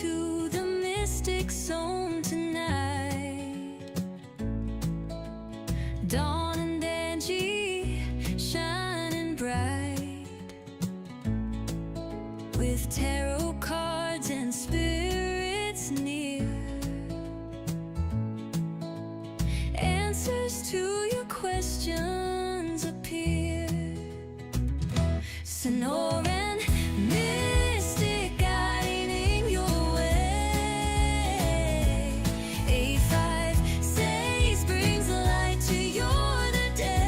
to the mystic zone tonight. Dawn and Angie shining bright with tarot cards and spirits near. Answers to your questions appear. Sonoran, mystic guiding your way. A5 says brings light to your day.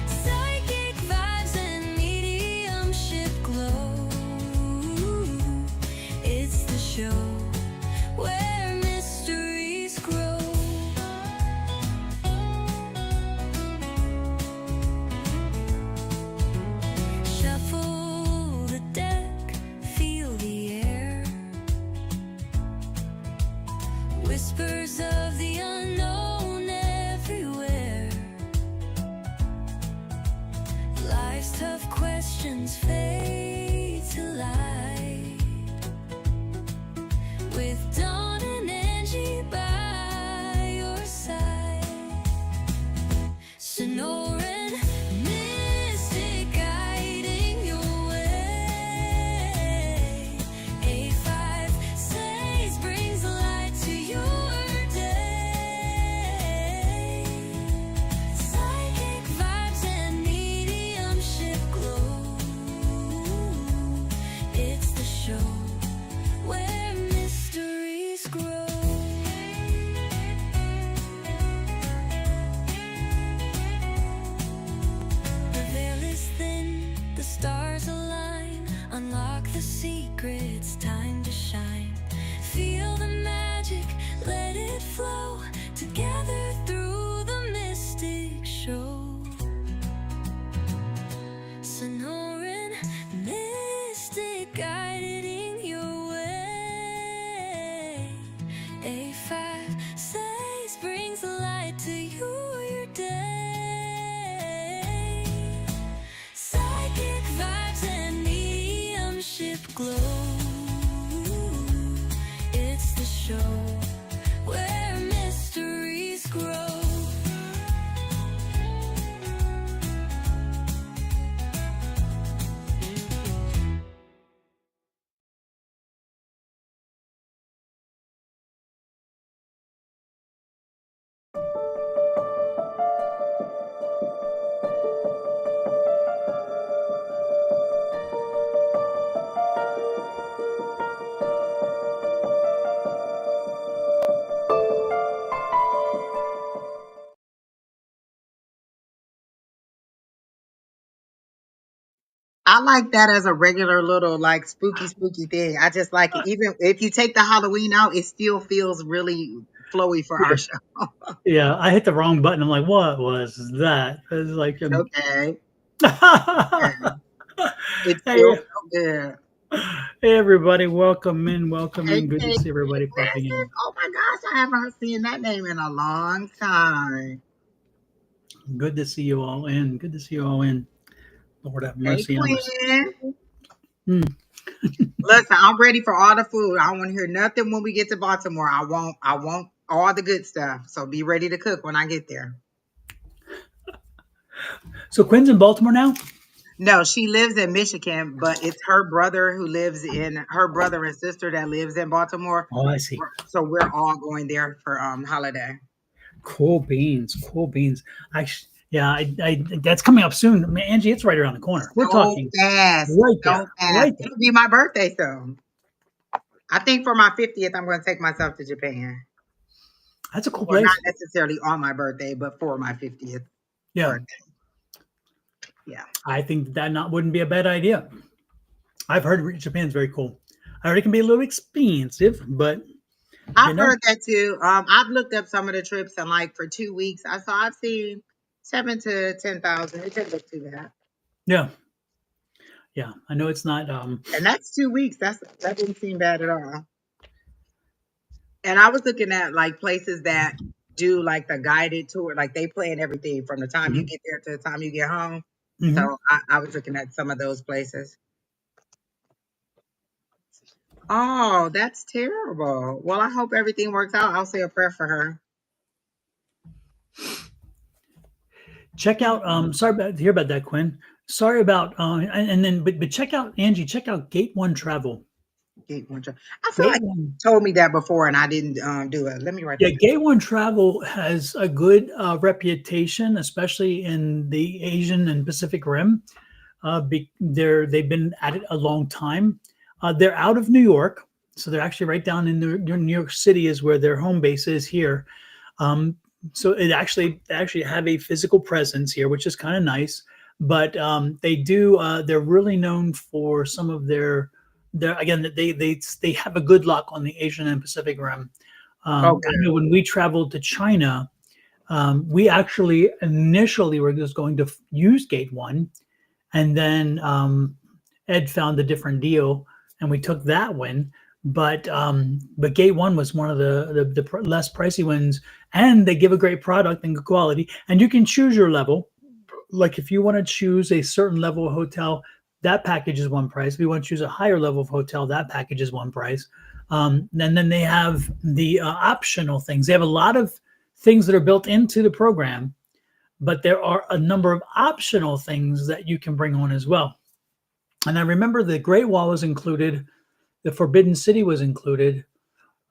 Psychic vibes and mediumship glow. It's the show where mysteries grow. Shuffle the deck, feel the air. Whispers of the unknown everywhere. Life's tough questions fade to light with Dawn and Angie by your side. Sonoran, mystic guiding your way. A5 says brings light to your day. Psychic vibes and mediumship glow. It's the show where mysteries grow. The veil is thin, the stars align. Unlock the secrets, time to shine. Feel the magic, let it flow. Together through the mystic show. Sonoran, mystic guiding your way. A5 says brings light to your day. Psychic vibes and mediumship glow. It's the show where mysteries grow. I like that as a regular little like spooky thing. I just like it. Even if you take the Halloween out, it still feels really flowy for our Yeah, show. yeah, I hit the wrong button. I'm like, what was that? It's like, Okay. Yeah. hey, It feels hey, so good. everybody, welcome in, welcome Hey, in. Good to Kate. see Hey, everybody popping Princess. in. Oh my gosh, I haven't seen that name in a long time. Good to see you all in. Good to see you all in. Lord have Hey, mercy on us. Quinn. Hmm. Listen, I'm ready for all the food. I don't want to hear nothing when we get to Baltimore. I want all the good stuff. So be ready to cook when I get there. So Quinn's in Baltimore now? No, she lives in Michigan, but it's her brother who lives in her brother and sister that lives in Baltimore. Oh, I see. So we're all going there for holiday. Cool beans. Cool beans. Yeah, that's coming up soon. Man, Angie, it's right around the corner. We're So talking fast, right so there, fast. right there. It'll be my birthday soon. I think for my 50th, I'm going to take myself to Japan. That's a cool Well, not place. necessarily on my birthday, but for my 50th Yeah, birthday. Yeah. I think that not wouldn't be a bad idea. I've heard Japan's very cool. I heard it can be a little expensive, but you I've know, heard that too. I've looked up some of the trips and like for 2 weeks, I've seen 7 to 10,000. It didn't look too bad. yeah, yeah. I know it's not. And that's 2 weeks. That didn't seem bad at all. And I was looking at like places that do like the guided tour, like they plan everything from the time you Mhm, get there to the time you get home. mhm. So I was looking at some of those places. Oh, that's terrible. Well, I hope everything works out. I'll say a prayer for her. Check out. Sorry about to hear about that, Quinn. Sorry about. And then, but check out Angie. Check out Gate One Travel. Gate one. I feel Gate like One. you told me that before, and I didn't do it. Let me write Yeah, that down. Gate One Travel has a good reputation, especially in the Asian and Pacific Rim. They've been at it a long time. They're out of New York, so they're actually right down in New York City is where their home base is here. Um, so they actually have a physical presence here, which is kind of nice. But they do. They're really known for some of their again. They have a good luck on the Asian and Pacific Rim. Oh, I good. know when we traveled to China, we actually initially were just going to use Gate One, and then Ed found a different deal, and we took that one. But Gate One was one of the less pricey ones, and they give a great product and good quality, and you can choose your level. Like if you want to choose a certain level of hotel, that package is one price. If you want to choose a higher level of hotel, that package is one price. And then they have the optional things. They have a lot of things that are built into the program, but there are a number of optional things that you can bring on as well. And I remember the Great Wall was included, the Forbidden City was included,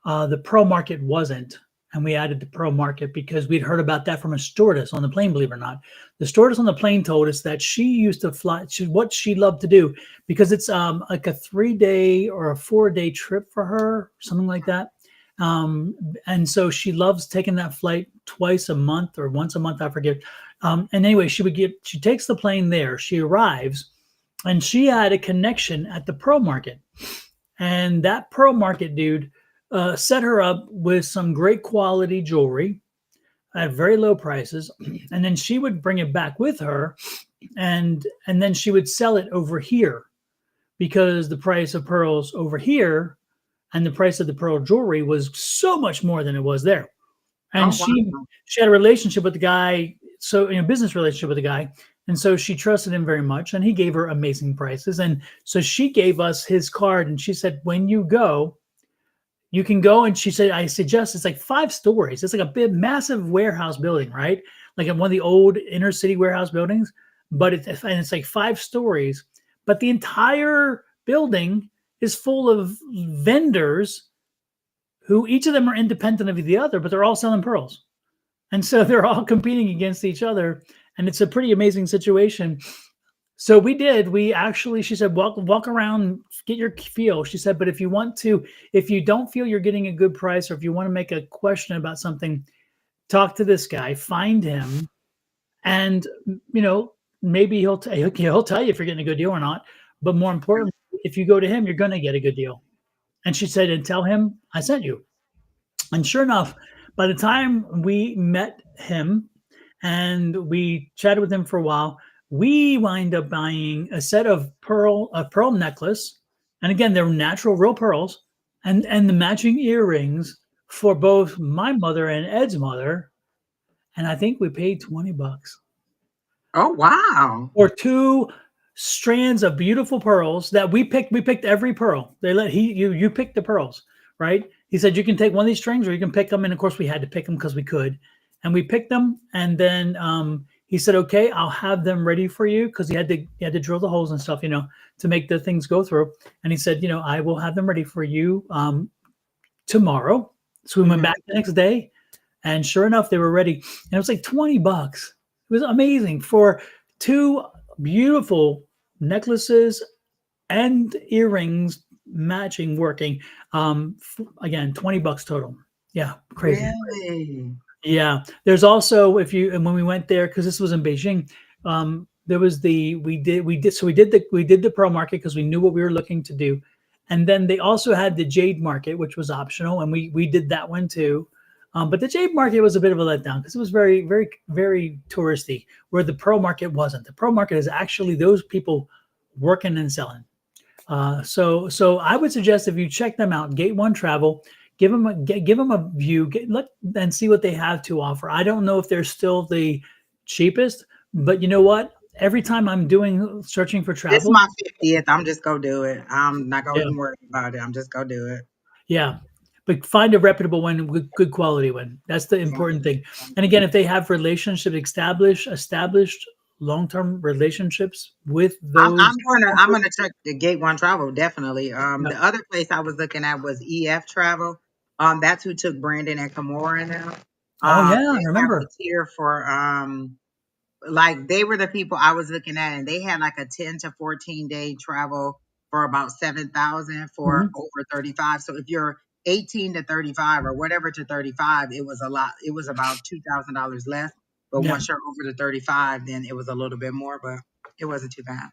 the Pearl Market wasn't. And we added the Pearl Market because we'd heard about that from a stewardess on the plane, believe it or not. The stewardess on the plane told us that she used to fly, what she loved to do, because it's like a 3-day or a 4-day trip for her, something like that. And so she loves taking that flight twice a month or once a month, I forget. And anyway, she takes the plane there, she arrives, and she had a connection at the Pearl Market. And that Pearl Market dude set her up with some great quality jewelry at very low prices, and then she would bring it back with her, and then she would sell it over here because the price of pearls over here and the price of the pearl jewelry was so much more than it was there. And Oh, she had a relationship with the guy, so business relationship with the guy, and so she trusted him very much, and he gave her amazing prices, and so she gave us his card, and she said, when you go, you can go, and she said, I suggest it's like 5 stories. It's like a big, massive warehouse building, right? Like in one of the old inner city warehouse buildings, but it's like 5 stories. But the entire building is full of vendors who each of them are independent of the other, but they're all selling pearls. And so they're all competing against each other. And it's a pretty amazing situation. So we did. We actually, she said, walk around, get your feel. She said, but if you don't feel you're getting a good price, or if you want to make a question about something, talk to this guy, find him, and maybe he'll tell you if you're getting a good deal or not. But more importantly, if you go to him, you're going to get a good deal. And she said, and tell him I sent you. And sure enough, by the time we met him and we chatted with him for a while, we wind up buying a set of a pearl necklace. And again, they're natural, real pearls, and the matching earrings for both my mother and Ed's mother. And I think we paid $20 oh, wow. or 2 strands of beautiful pearls that we picked. We picked every pearl. You picked the pearls, right? He said you can take one of these strings or you can pick them, and of course we had to pick them because we could, and we picked them. And then he said, "Okay, I'll have them ready for you," because he had to drill the holes and stuff, to make the things go through. And he said, "I will have them ready for you tomorrow." So we went back the next day, and sure enough, they were ready. And it was like $20. It was amazing for 2 beautiful necklaces and earrings matching, working. Again, $20 total. Yeah, crazy. Really? Yeah. There's also, and when we went there, because this was in Beijing, there was we did the pearl market because we knew what we were looking to do. And then they also had the jade market, which was optional, and we did that one too. But the jade market was a bit of a letdown because it was very, very, very touristy, where the pearl market wasn't. The pearl market is actually those people working and selling. So I would suggest if you check them out, Gate One Travel, give them a view, look and see what they have to offer. I don't know if they're still the cheapest, but you know what? every time I'm doing searching for This travel, my 50th. I'm just gonna do it. I'm not gonna yeah, even worry about it. I'm just gonna do it. yeah. But find a reputable one with good quality one. That's the Yeah. important thing. And again, if they have relationships established long-term relationships with those, I'm gonna check the Gate One Travel definitely. yeah. The other place I was looking at was EF Travel. That's who took Brandon and Kimora now. Oh yeah, I They have the remember. tier for like they were the people I was looking at, and they had like a 10 to 14 day travel for about 7,000 for Mhm. over 35. So if you're 18 to 35 or whatever to 35, it was a lot. It was about $2,000 less. But Yeah, once you're over the 35, then it was a little bit more, but it wasn't too bad.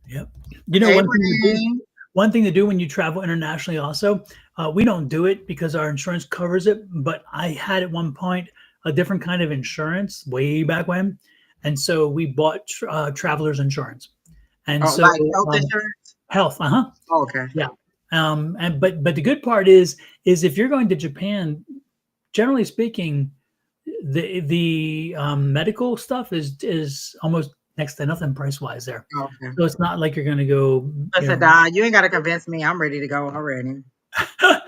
yep. You know, Hey, one thing to do. Renee. One thing to do when you travel internationally, also, we don't do it because our insurance covers it. But I had at one point a different kind of insurance way back when, and so we bought travelers insurance. And Oh, so like health um, insurance? health, Oh, okay. yeah. And but the good part is if you're going to Japan, generally speaking, the medical stuff is almost next to nothing price wise there. Okay. So it's not like you're going to go, I said, you ain't got to convince me. I'm ready to go already. I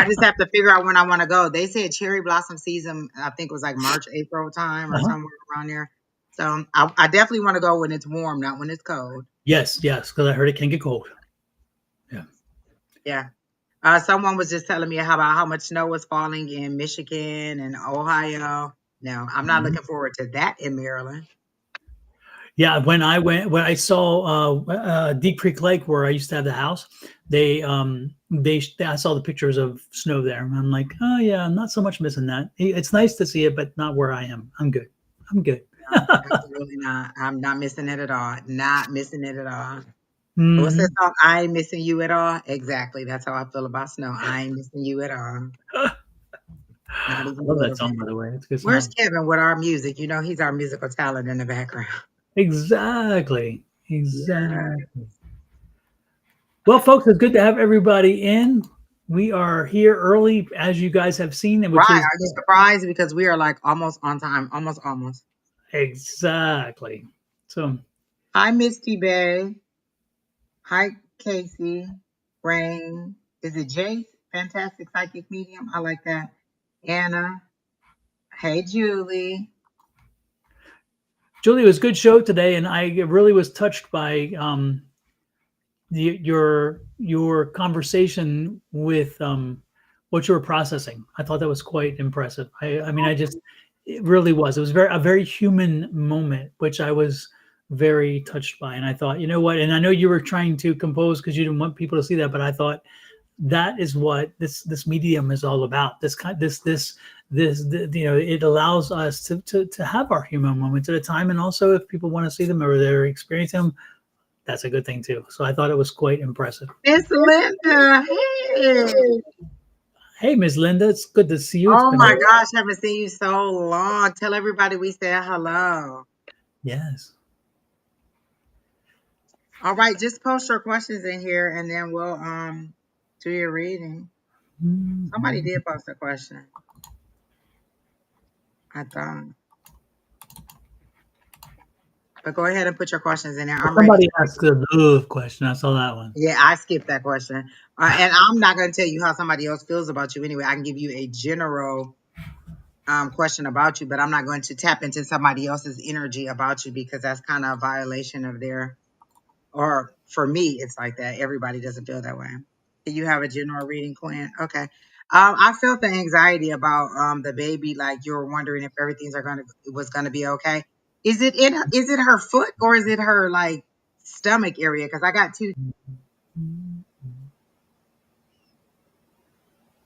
just have to figure out when I want to go. They said cherry blossom season, I think was like March, April time or uh-huh. somewhere around there. So I definitely want to go when it's warm, not when it's cold. Yes, because I heard it can get cold. Yeah. Yeah. Someone was just telling me about how much snow was falling in Michigan and Ohio. No, I'm not Mhm. looking forward to that in Maryland. Yeah, when I saw Deep Creek Lake where I used to have the house, I saw the pictures of snow there. And I'm like, oh yeah, I'm not so much missing that. It's nice to see it, but not where I am. I'm good. I'm good. Absolutely not. I'm not missing it at all. Not missing it at all. What's that Mhm. song? I ain't missing you at all. Exactly. That's how I feel about snow. I ain't missing you at all. Not I even a love that little bit. song, by the way. It's a good Where's song. Kevin with our music? You know, he's our musical talent in the background. Exactly. Yeah. Exactly. Well, folks, it's good to have everybody in. We are here early, as you guys have seen, Right. which is Are you surprised? Because we are like almost on time. Almost, almost. exactly. So, Hi, Misty Bay. Hi, Casey. Rain. Is it Jace? Fantastic Psychic Medium. I like that. Anna. Hey, Julie. Julie, it was a good show today, and I really was touched by your conversation with what you were processing. I thought that was quite impressive. I mean, it really was. It was a very human moment, which I was very touched by. And I thought, you know what? And I know you were trying to compose because you didn't want people to see that, but I thought that is what this medium is all about. It allows us to have our human moments at a time, and also if people want to see them or they're experiencing them, that's a good thing too. So I thought it was quite impressive. Miss Linda. Hey. Hey, Miss Linda, it's good to see you. It's Oh been a my while. gosh, haven't seen you so long. Tell everybody we said hello. Yes. All right, just post your questions in here and then we'll do your reading. Somebody Mhm. did post a question. I thought. But go ahead and put your questions in there. I'm ready Somebody to read. asked a love question. I saw that one. Yeah, I skipped that question. And I'm not going to tell you how somebody else feels about you anyway. I can give you a general question about you, but I'm not going to tap into somebody else's energy about you because that's kind of a violation of their, or for me, it's like that. Everybody doesn't feel that way. You have a general reading, Clint. Okay. I felt the anxiety about the baby, like you were wondering if was gonna be okay. Is it her foot or is it her like stomach area? Because I got two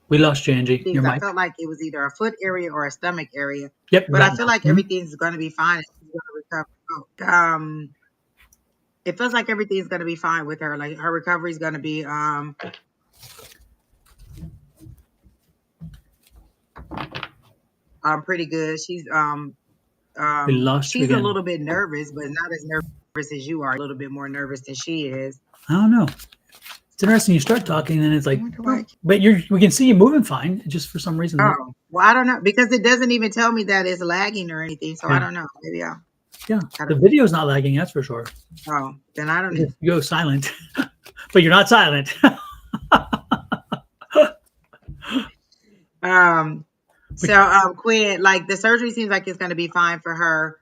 We lost you, Angie. Your things. I mic. felt like it was either a foot area or a stomach area, Yep, you're but I back feel now. like everything's gonna be fine. And she's gonna recover. It feels like everything's gonna be fine with her. Like her recovery is gonna be pretty good. We lost you She's a again. little bit nervous, but not as nervous as you are. A little bit more nervous than she is. I don't know. It's interesting. You start talking, and it's I like, wonder why. but we can see you moving fine. Just for some reason, Oh, well, I don't know because it doesn't even tell me that it's lagging or anything. So I yeah. don't know. Maybe I'll. Yeah, I the don't, video's not lagging, that's for sure. oh, then I don't You know. just go silent, but you're not silent. Um, But so, Quinn, like the surgery seems like it's going to be fine for her.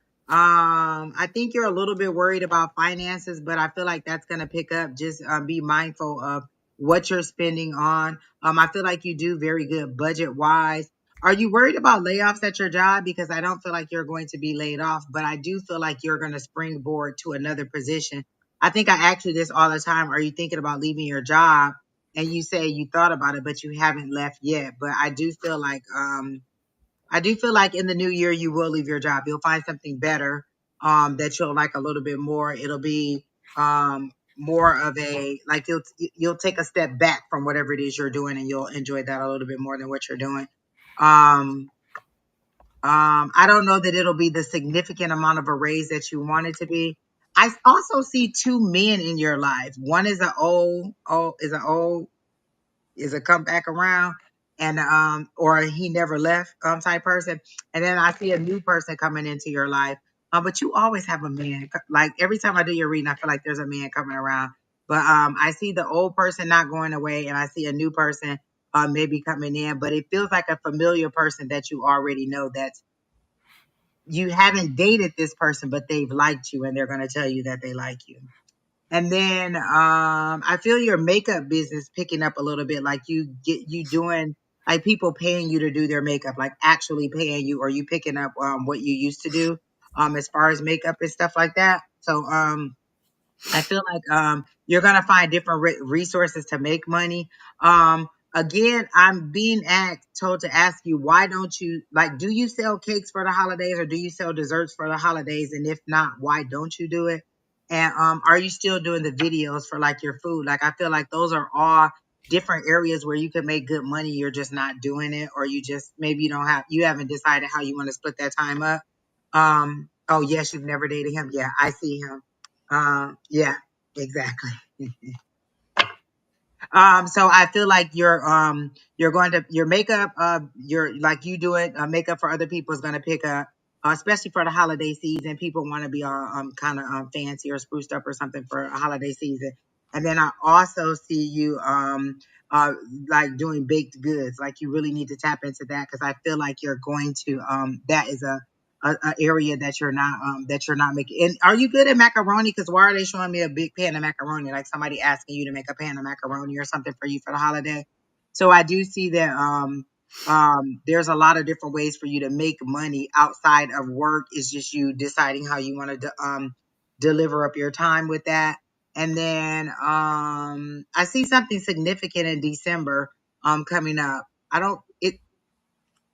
I think you're a little bit worried about finances, but I feel like that's going to pick up. Just be mindful of what you're spending on. I feel like you do very good budget wise. Are you worried about layoffs at your job? Because I don't feel like you're going to be laid off, but I do feel like you're going to springboard to another position. I think I ask you this all the time. Are you thinking about leaving your job? And you say you thought about it, but you haven't left yet. But I do feel like in the new year you will leave your job. You'll find something better that you'll like a little bit more. It'll be more of a like you'll take a step back from whatever it is you're doing and you'll enjoy that a little bit more than what you're doing. Um I don't know that it'll be the significant amount of a raise that you want it to be. I also see two men in your life. One is an old is a come back around and or he never left type person. And then I see a new person coming into your life. But you always have a man. Like every time I do your reading, I feel like there's a man coming around. But I see the old person not going away and I see a new person maybe coming in, but it feels like a familiar person that you already know that you haven't dated this person, but they've liked you and they're going to tell you that they like you. And then I feel your makeup business picking up a little bit, like you doing like people paying you to do their makeup, like actually paying you, or you picking up what you used to do as far as makeup and stuff like that. So I feel like you're gonna find different resources to make money. Again, I'm being told to ask you, why don't you like? Do you sell cakes for the holidays, or do you sell desserts for the holidays? And if not, why don't you do it? And are you still doing the videos for like your food? Like I feel like those are all different areas where you can make good money. You're just not doing it, or you just maybe you haven't decided how you want to split that time up. Oh yes, you've never dated him. Yeah, I see him. Yeah, exactly. So I feel like you're going to your makeup, your like you do it, makeup for other people is going to pick up, especially for the holiday season. People want to be all kind of fancy or spruced up or something for a holiday season. And then I also see you uh like doing baked goods. Like you really need to tap into that because I feel like you're going to that is a area that you're not making. And are you good at macaroni? Because why are they showing me a big pan of macaroni? Like somebody asking you to make a pan of macaroni or something for you for the holiday. So I do see that there's a lot of different ways for you to make money outside of work. It's just you deciding how you want to deliver up your time with that. And then I see something significant in December coming up. I don't it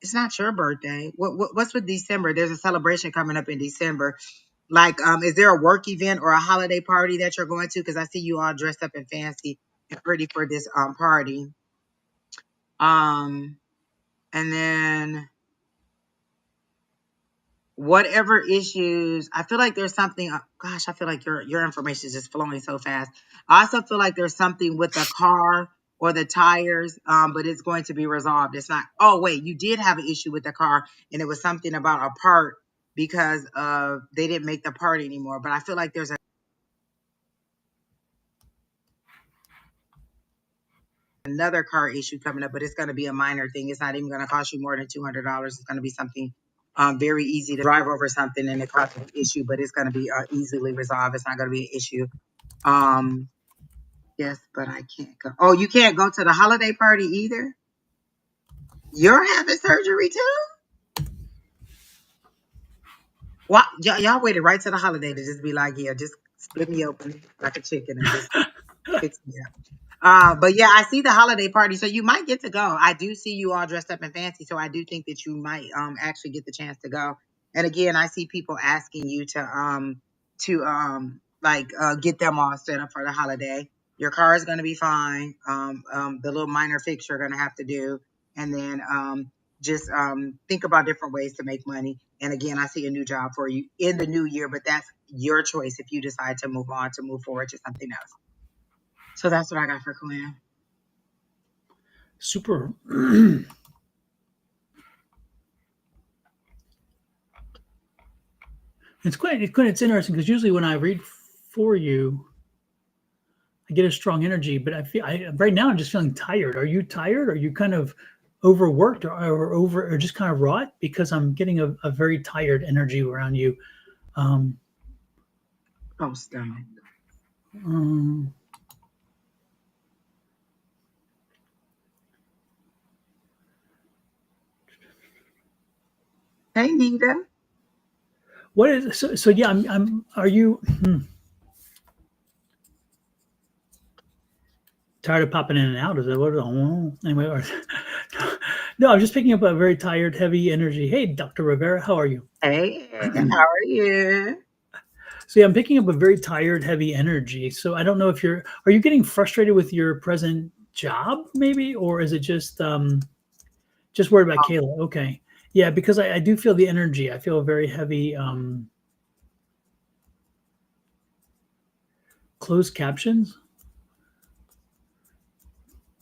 it's not your birthday. What's with December? There's a celebration coming up in December. Like, is there a work event or a holiday party that you're going to? Because I see you all dressed up and fancy and pretty for this party. Um, and then whatever issues, I feel like there's something. Gosh, I feel like your information is just flowing so fast. I also feel like there's something with the car or the tires, but it's going to be resolved. It's not. Oh wait, you did have an issue with the car, and it was something about a part because they didn't make the part anymore. But I feel like there's another car issue coming up, but it's going to be a minor thing. It's not even going to cost you more than $200. It's going to be something very easy to drive over something and it causes an issue, but it's going to be easily resolved. It's not going to be an issue. Um, yes, but I can't go. Oh, you can't go to the holiday party either? You're having surgery too? What? Y'all waited right to the holiday to just be like, yeah, just split me open like a chicken and just fix me up. But yeah, I see the holiday party, so you might get to go. I do see you all dressed up and fancy, so I do think that you might actually get the chance to go. And again, I see people asking you to get them all set up for the holiday. Your car is going to be fine. The little minor fix you're going to have to do, and then just think about different ways to make money. And again, I see a new job for you in the new year, but that's your choice if you decide to move on to move forward to something else. So that's what I got for Quinn. super. It's interesting because usually when I read for you, I get a strong energy, but right now I'm just feeling tired. Are you tired? Are you kind of overworked or just kind of wrought? Because I'm getting a very tired energy around you. Um, Oh, stomach. um, Hey, Nita. what is so? Yeah, I'm. Are you tired of popping in and out? Is that what? Oh, anyway, no, I'm just picking up a very tired, heavy energy. Hey, Dr. Rivera, how are you? Hey, how are you? So yeah, I'm picking up a very tired, heavy energy. So I don't know if are you getting frustrated with your present job, maybe, or is it just worried about Kayla? Okay, yeah, because I do feel the energy. I feel a very heavy closed captions.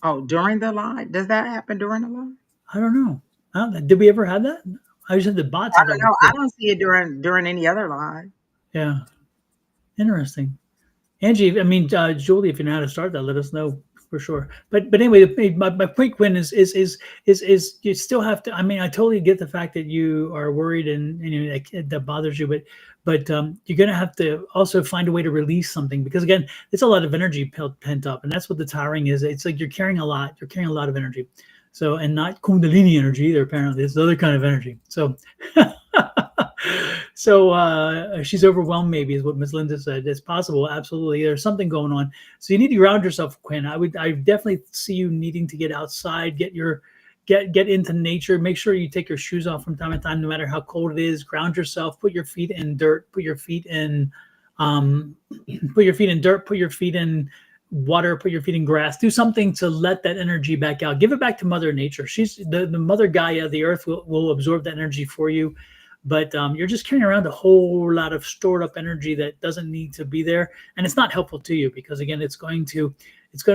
Oh, during the live? Does that happen during the live? I don't know. Did we ever have that? I just had the bots. I I thought don't we know. I did. don't see it during any other live. Yeah, interesting. Angie, I mean, Julie, if you know how to start that, let us know for sure. But anyway, my point, Quinn, is you still have to. I mean, I totally get the fact that you are worried and you know, that bothers you, but you're gonna have to also find a way to release something because again, it's a lot of energy pent up, and that's what the tiring is. It's like you're carrying a lot. You're carrying a lot of energy. So and not Kundalini energy either. Apparently, it's other kind of energy. So. So she's overwhelmed, maybe is what Miss Linda said. It's possible, absolutely. There's something going on. So you need to ground yourself, Quinn. I definitely see you needing to get outside, get into nature. Make sure you take your shoes off from time to time, no matter how cold it is. Ground yourself. Put your feet in dirt. Put your feet in, um, put your feet in dirt. Put your feet in water. Put your feet in grass. Do something to let that energy back out. Give it back to Mother Nature. She's the Mother Gaia. The Earth will absorb that energy for you, but you're just carrying around a whole lot of stored up energy that doesn't need to be there, and it's not helpful to you because again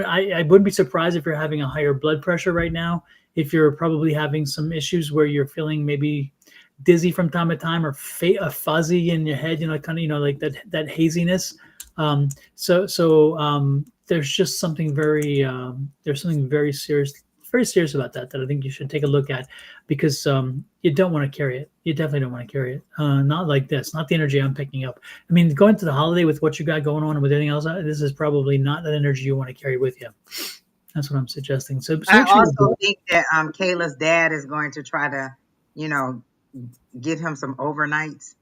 I wouldn't be surprised if you're having a higher blood pressure right now, if you're probably having some issues where you're feeling maybe dizzy from time to time or fuzzy in your head, kind of like that haziness. There's just something there's something very serious about that I think you should take a look at because you don't want to carry it. You definitely don't want to carry it. Not like this. Not the energy I'm picking up. I mean, going to the holiday with what you got going on and with anything else, this is probably not that energy you want to carry with you. That's what I'm suggesting. So I make sure you also do it. think that Kayla's dad is going to try to, you know, get him some overnights,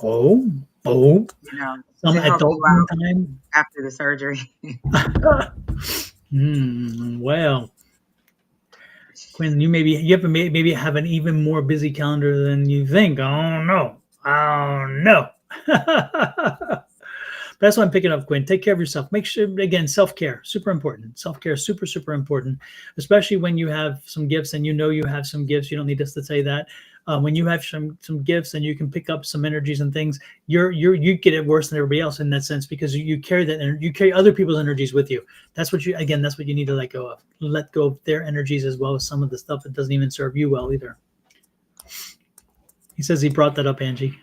Oh, oh, some to help you adult out time. after the surgery. Well, Quinn, you have to maybe have an even more busy calendar than you think. Oh no. Oh no. That's why I'm picking up, Quinn. Take care of yourself. Make sure, again, self care, super important. Self care, super, super important, especially when you have some gifts and you know you have some gifts. You don't need us to say that. When you have some gifts and you can pick up some energies and things, you get it worse than everybody else in that sense because you carry that and you carry other people's energies with you. That's what you need to let go of. Let go of their energies as well as some of the stuff that doesn't even serve you well either. He says he brought that up, Angie.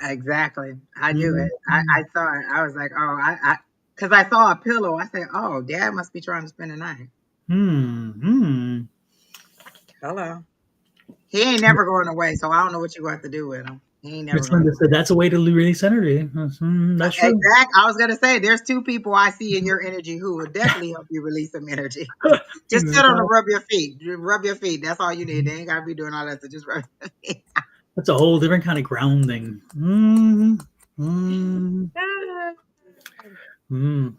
Exactly. I knew it. Mm-hmm. I saw it. I was like, oh, because I saw a pillow. I said, oh, Dad must be trying to spend the night. Hmm. Hello. He ain't never going away, so I don't know what you got to do with him. He ain't never Miss going Linda away. said that's a way to release energy. That's true. Exact. I was gonna say, there's two people I see in your energy who will definitely help you release some energy. Just sit on Exactly. and rub your feet. Rub your feet. That's all you need. They ain't gotta be doing all that. So just rub your feet. That's a whole different kind of grounding. Mm, mm, mm.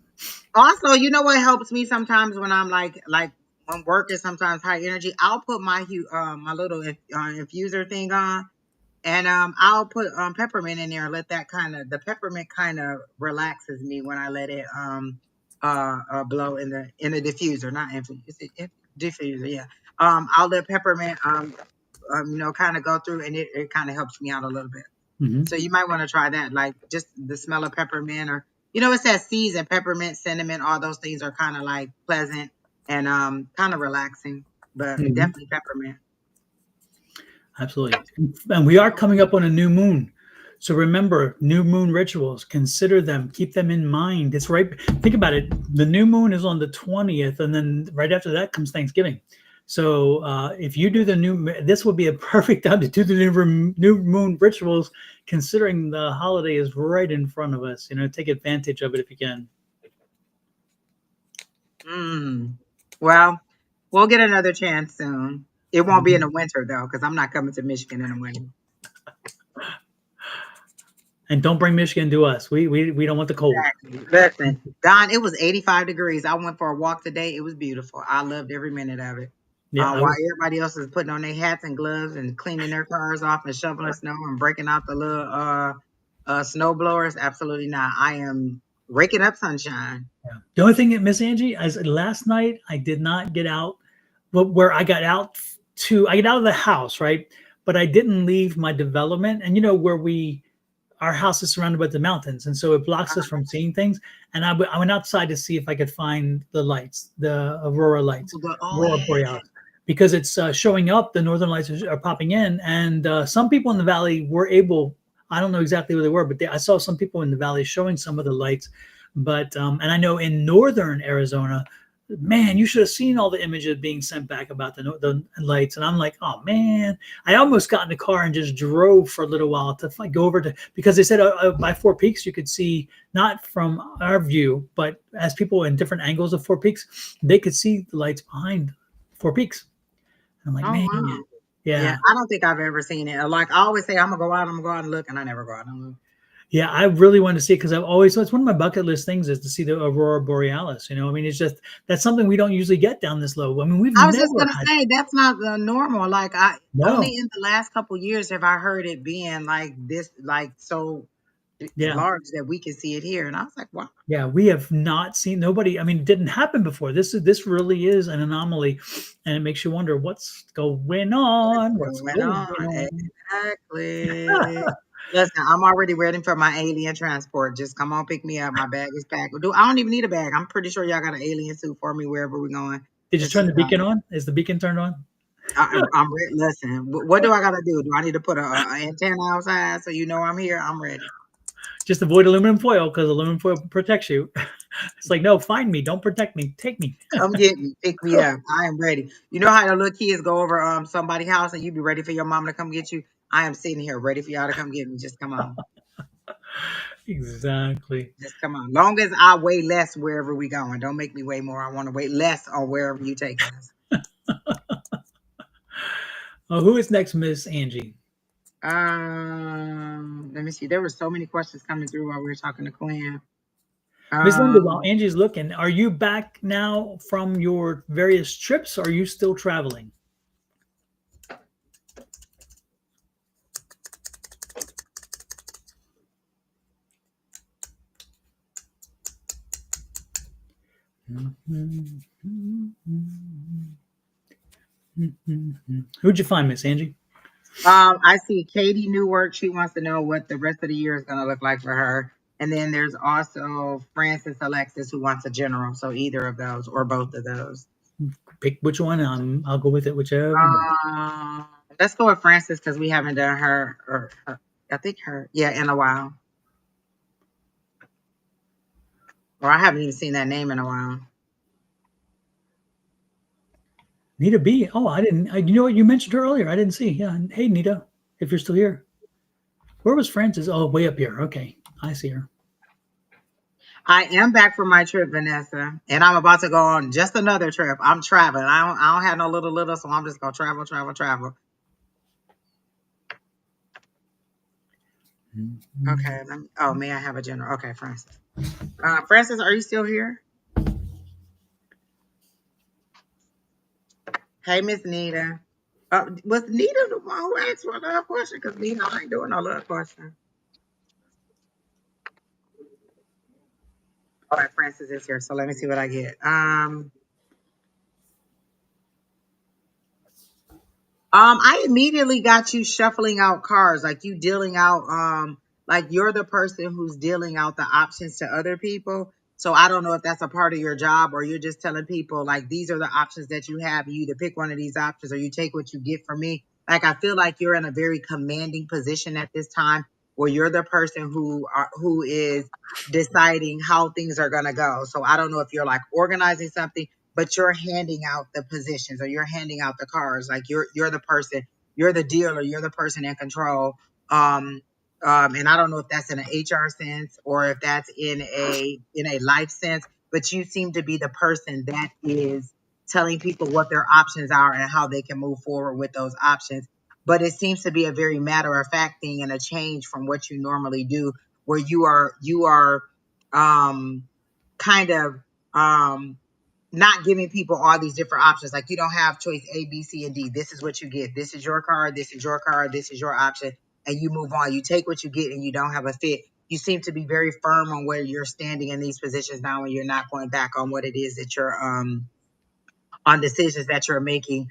Also, you know what helps me sometimes when I'm like when work is sometimes high energy. I'll put my little infuser thing on, and I'll put peppermint in there and let that the peppermint kind of relaxes me when I let it blow in the diffuser, not infuse it diffuser, yeah. I'll let peppermint kind of go through, and it kind of helps me out a little bit. Mhm. So you might want to try that, like just the smell of peppermint, or it says season peppermint, cinnamon, all those things are kind of like pleasant and kind of relaxing, but Mhm. definitely peppermint. Absolutely. And we are coming up on a new moon. So remember, new moon rituals, consider them, keep them in mind. It's right. Think about it. The new moon is on the 20th, and then right after that comes Thanksgiving. So if you do the this would be a perfect time to do the new moon rituals, considering the holiday is right in front of us. Take advantage of it if you can. Well, we'll get another chance soon. It won't be in the winter though, because I'm not coming to Michigan in the winter. And don't bring Michigan to us. We don't want the cold. Exactly. Listen, Don, it was 85 degrees. I went for a walk today. It was beautiful. I loved every minute of it. Yeah, While everybody else is putting on their hats and gloves and cleaning their cars off and shoveling snow and breaking out the little snow blowers, absolutely not. I am raking up sunshine. yeah. The only thing, Miss Angie, is last night I did not get out. Where I got out I get out of the house, right? But I didn't leave my development, and where our house is surrounded by the mountains, and so it blocks us from seeing things. And I went outside to see if I could find the lights, the aurora lights, aurora borealis, because it's showing up. The northern lights are popping in, and some people in the valley were able. I don't know exactly where they were, but I saw some people in the valley showing some of the lights. But and I know in northern Arizona, man, you should have seen all the images being sent back about the lights. And I'm like, oh man, I almost got in the car and just drove for a little while to go over to, because they said by Four Peaks, you could see, not from our view, but as people in different angles of Four Peaks, they could see the lights behind Four Peaks. And I'm like, man, wow. yeah. I don't think I've ever seen it. Like I always say, I'm gonna go out and look, and I never go out and look. Yeah, I really want to see it because it's one of my bucket list things is to see the aurora borealis. I mean, it's just that's something we don't usually get down this low. I mean, I was just gonna say that's not normal. Like only No. in the last couple years have I heard it being like this, like so Yeah. large that we can see it here. And I was like, wow. Yeah, we have not seen nobody. I mean, it didn't happen before. This really is an anomaly, and it makes you wonder what's going on. What's What's going going on? on? Exactly. Listen, I'm already ready for my alien transport. Just come on, pick me up. My bag is packed. I don't even need a bag. I'm pretty sure y'all got an alien suit for me wherever we're going. Did you It's turn just the beacon on? Is the beacon turned on? I'm ready. Listen, what do I gotta do? Do I need to put an antenna outside so you know I'm here? I'm ready. Just avoid aluminum foil because aluminum foil protects you. It's like, no, find me, don't protect me, take me. Come get me, pick me up. I am ready. You know how the little kids go over somebody's house and you be ready for your mom to come get you? I am sitting here ready for y'all to come get me. Just come on. Exactly. Just come on. Long as I weigh less wherever we going. Don't make me weigh more. I want to weigh less on wherever you take us. Who is next, Miss Angie? Let me see. There were so many questions coming through while we were talking to Quinn. Miss Linda, while Angie's looking, are you back now from your various trips? Or are you still traveling? Who'd you find, Miss Angie? I see Katie Newark. She wants to know what the rest of the year is going to look like for her. And then there's also Francis Alexis who wants a general. So either of those or both of those. Pick which one. I'll go with it, whichever. Let's go with Francis because we haven't done her, I think her, in a while. Or I haven't even seen that name in a while. Nita B. Oh, I didn't. You know what? You mentioned her earlier. I didn't see. Yeah. Hey, Nita, if you're still here. Where was Francis? Oh, way up here. Okay. I see her. I am back from my trip, Vanessa, and I'm about to go on just another trip. I'm traveling. I don't have no little, so I'm just going to travel. Okay. May I have a general? Okay, Francis. Francis, are you still here? Hey, Miss Nita. Was Nita the one who asked for a love question? Because Nita, I ain't doing no love question. All right, Francis is here, so let me see what I get. I immediately got you shuffling out cards, like you dealing out, like you're the person who's dealing out the options to other people. So I don't know if that's a part of your job or you're just telling people like these are the options that you have. You either pick one of these options or you take what you get from me. Like I feel like you're in a very commanding position at this time where you're the person who is deciding how things are gonna go. So I don't know if you're like organizing something, but you're handing out the positions or you're handing out the cards. Like you're the person, you're the dealer, you're the person in control. Um, and I don't know if that's in an HR sense or if that's in a life sense, but you seem to be the person that is telling people what their options are and how they can move forward with those options. But it seems to be a very matter of fact thing and a change from what you normally do, where you are um kind of um not giving people all these different options. Like you don't have choice A, B, C, and D. This is what you get. This is your card. This is your card. This is your option. And you move on. You take what you get and you don't have a fit. You seem to be very firm on where you're standing in these positions now and you're not going back on what it is that you're on decisions that you're making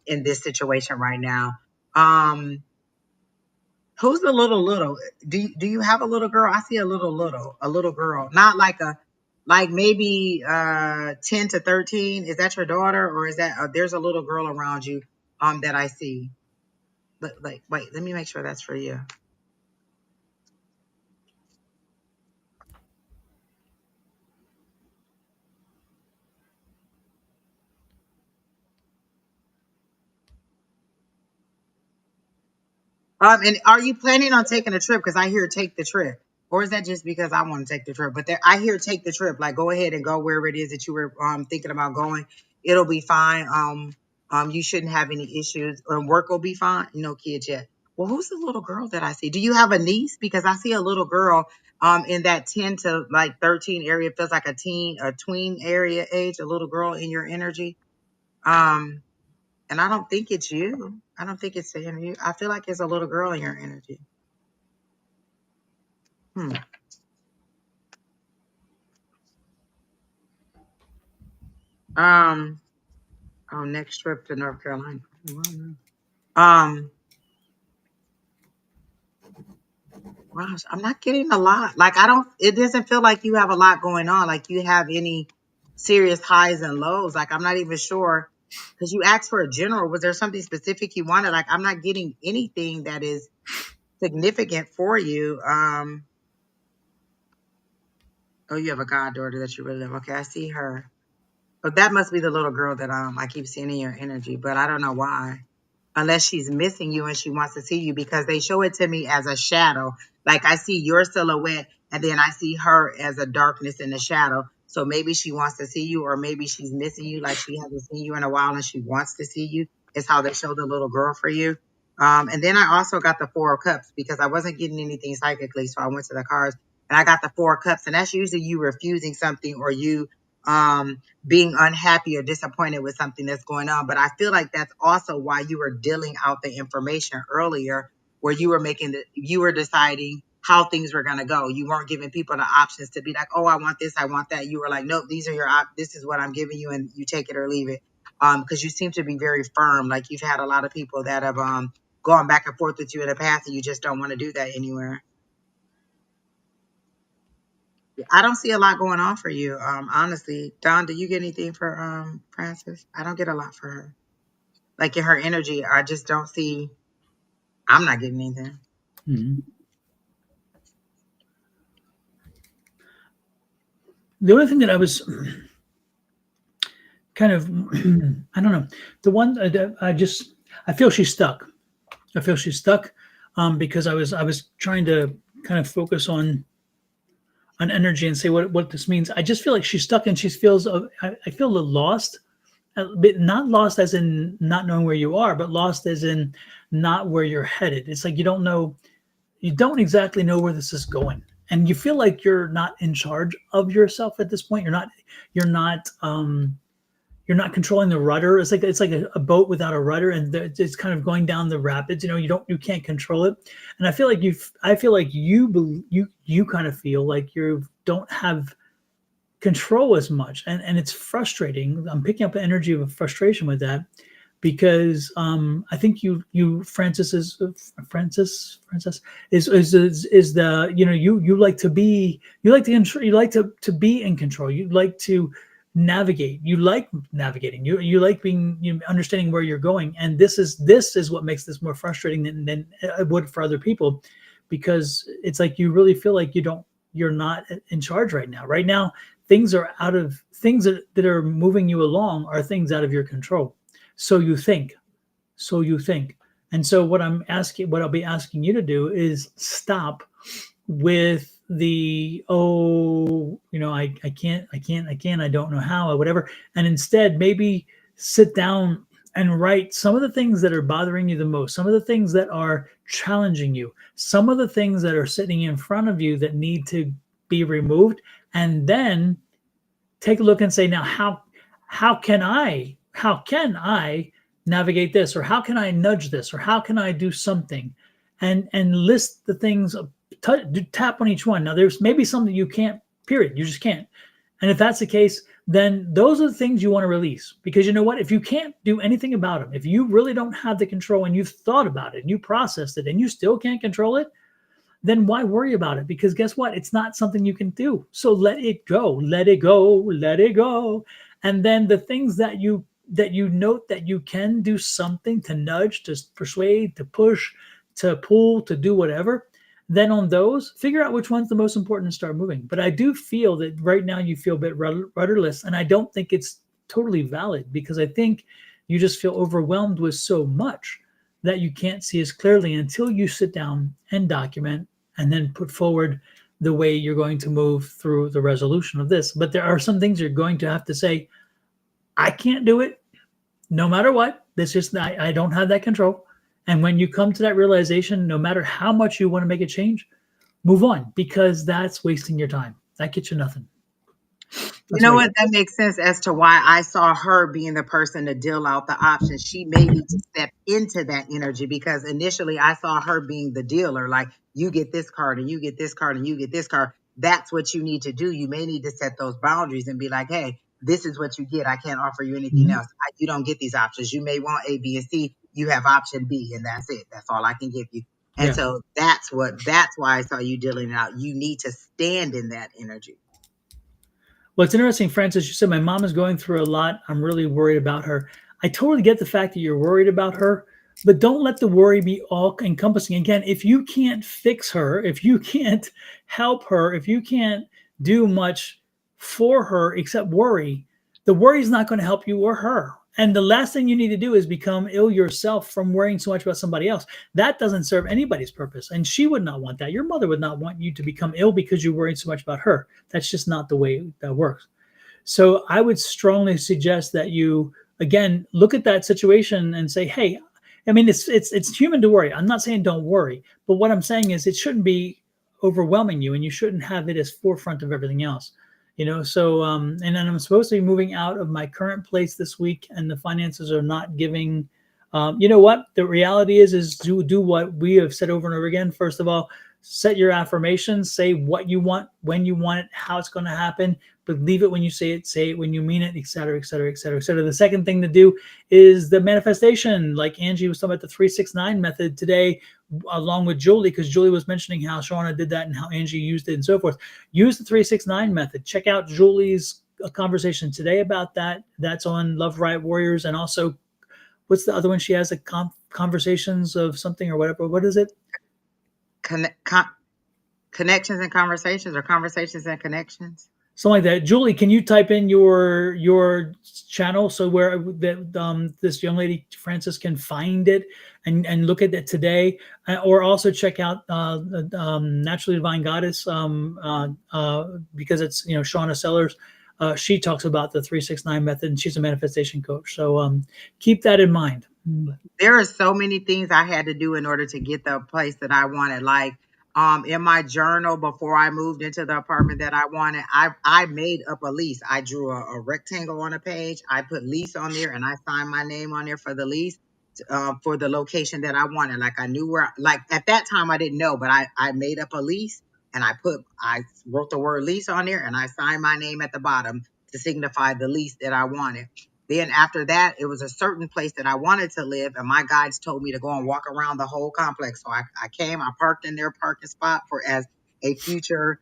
in this situation right now. Um Who's the little? Do you have a little girl? I see a little girl. Not like a like maybe 10 to 13. Is that your daughter or is that there's a little girl around you that I see. Like wait, let me make sure that's for you. And are you planning on taking a trip? Because I hear take the trip. Or is that just because I want to take the trip? But there, I hear take the trip. Like go ahead and go wherever it is that you were thinking about going. It'll be fine. You shouldn't have any issues. Work will be fine. No kids yet. Well, who's the little girl that I see? Do you have a niece? Because I see a little girl in that 10 to like 13 area. It feels like a tween area age, a little girl in your energy. Um, and I don't think it's you. I don't think it's saying you. I feel like it's a little girl in your energy. Hmm. Um. Oh, next trip to North Carolina. Um. Gosh, I'm not getting a lot. Like I don't. It doesn't feel like you have a lot going on. Like you have any serious highs and lows. Like I'm not even sure because you asked for a general. Was there something specific you wanted? Like I'm not getting anything that is significant for you. Oh, you have a goddaughter that you really love. Okay, I see her. But that must be the little girl that I keep seeing in your energy, but I don't know why. Unless she's missing you and she wants to see you because they show it to me as a shadow. Like I see your silhouette and then I see her as a darkness in the shadow. So maybe she wants to see you or maybe she's missing you like she hasn't seen you in a while and she wants to see you. Is how they show the little girl for you. And then I also got the Four of Cups because I wasn't getting anything psychically. So I went to the cards and I got the Four of Cups and that's usually you refusing something or you being unhappy or disappointed with something that's going on. But I feel like that's also why you were dealing out the information earlier, where you were you were deciding how things were going to go. You weren't giving people the options to be like, oh, I want this, I want that. You were like, nope, these are this is what I'm giving you, and you take it or leave it. Because you seem to be very firm. Like you've had a lot of people that have gone back and forth with you in the past, and you just don't want to do that anywhere. I don't see a lot going on for you. Honestly, Don, do you get anything for Francis? I don't get a lot for her. Like in her energy, I just don't see. I'm not getting anything. Mhm. The only thing that I was kind of, I don't know, the one that I feel she's stuck. I feel she's stuck because I was trying to kind of focus on energy and say what this means. I just feel like she's stuck and she feels I feel a little lost, but not lost as in not knowing where you are, but lost as in not where you're headed. It's like you don't exactly know where this is going, and you feel like you're not in charge of yourself at this point. You're not you're not controlling the rudder. It's like a boat without a rudder, and it's kind of going down the rapids. You can't control it, and I feel like you kind of feel like you don't have control as much, and it's frustrating. I'm picking up the energy of frustration with that because I think Francis is the you like to be you like to be in control. You like to navigate. You like navigating. You like being understanding where you're going, and this is what makes this more frustrating than it would for other people because it's like you really feel like you're not in charge right now. Right now, things that are moving you along are things out of your control. So you think, so you think. And so what I'll be asking you to do is stop with the, oh, I can't, I don't know how, or whatever. And instead, maybe sit down and write some of the things that are bothering you the most, some of the things that are challenging you, some of the things that are sitting in front of you that need to be removed. And then take a look and say, now how can I navigate this, or how can I nudge this, or how can I do something, and list the things, tap on each one. Now there's maybe something you can't, period, you just can't. And if that's the case, then those are the things you want to release, because you know what, if you can't do anything about them, if you really don't have the control, and you've thought about it and you processed it and you still can't control it, then why worry about it? Because guess what? It's not something you can do. So let it go, let it go, let it go. And then the things that you note that you can do something to nudge, to persuade, to push, to pull, to do whatever, then on those, figure out which one's the most important and start moving. But I do feel that right now you feel a bit rudderless, and I don't think it's totally valid, because I think you just feel overwhelmed with so much that you can't see as clearly until you sit down and document and then put forward the way you're going to move through the resolution of this. But there are some things you're going to have to say, I can't do it no matter what. This just, I don't have that control. And when you come to that realization, no matter how much you want to make a change, move on, because that's wasting your time. That gets you nothing. You know what? That makes sense as to why I saw her being the person to deal out the options. She may need to step into that energy, because initially I saw her being the dealer. Like, you get this card and you get this card and you get this card. That's what you need to do. You may need to set those boundaries and be like, hey, this is what you get. I can't offer you anything else. You don't get these options. You may want A, B, and C. You have option B, and that's it. That's all I can give you. And Yeah. so that's why I saw you dealing it out. You need to stand in that energy. Well, it's interesting, Francis. You said my mom is going through a lot. I'm really worried about her. I totally get the fact that you're worried about her, but don't let the worry be all encompassing. Again, if you can't fix her, if you can't help her, if you can't do much for her except worry, the worry is not going to help you or her. And the last thing you need to do is become ill yourself from worrying so much about somebody else. That doesn't serve anybody's purpose. And she would not want that. Your mother would not want you to become ill because you're worried so much about her. That's just not the way that works. So I would strongly suggest that you, again, look at that situation and say, hey, I mean, it's human to worry. I'm not saying don't worry, but what I'm saying is it shouldn't be overwhelming you, and you shouldn't have it as forefront of everything else. So and then I'm supposed to be moving out of my current place this week, and the finances are not giving. You know what the reality is do what we have said over and over again. First of all, set your affirmations, say what you want, when you want it, how it's going to happen, but leave it when you say it when you mean it, et cetera, et cetera, et cetera, et cetera. The second thing to do is the manifestation, like Angie was talking about the 3-6-9 method today, along with Julie, because Julie was mentioning how Shauna did that and how Angie used it and so forth. Use the 3-6-9 method. Check out Julie's conversation today about that. That's on Love Right Warriors. And also, what's the other one she has? Conversations of something or whatever. What is it? Connections and conversations, or conversations and connections. Something like that. Julie, can you type in your channel so where this young lady Frances can find it and look at it today, or also check out Naturally Divine Goddess, because it's Shauna Sellers. She talks about the 3-6-9 method, and she's a manifestation coach. So keep that in mind. There are so many things I had to do in order to get the place that I wanted. Like, in my journal before I moved into the apartment that I wanted, I made up a lease. I drew a rectangle on a page. I put lease on there, and I signed my name on there for the lease, for the location that I wanted. Like, I knew where. Like, at that time I didn't know, but I made up a lease, and I wrote the word lease on there, and I signed my name at the bottom to signify the lease that I wanted. Then after that, it was a certain place that I wanted to live, and my guides told me to go and walk around the whole complex. So I parked in their parking spot as a future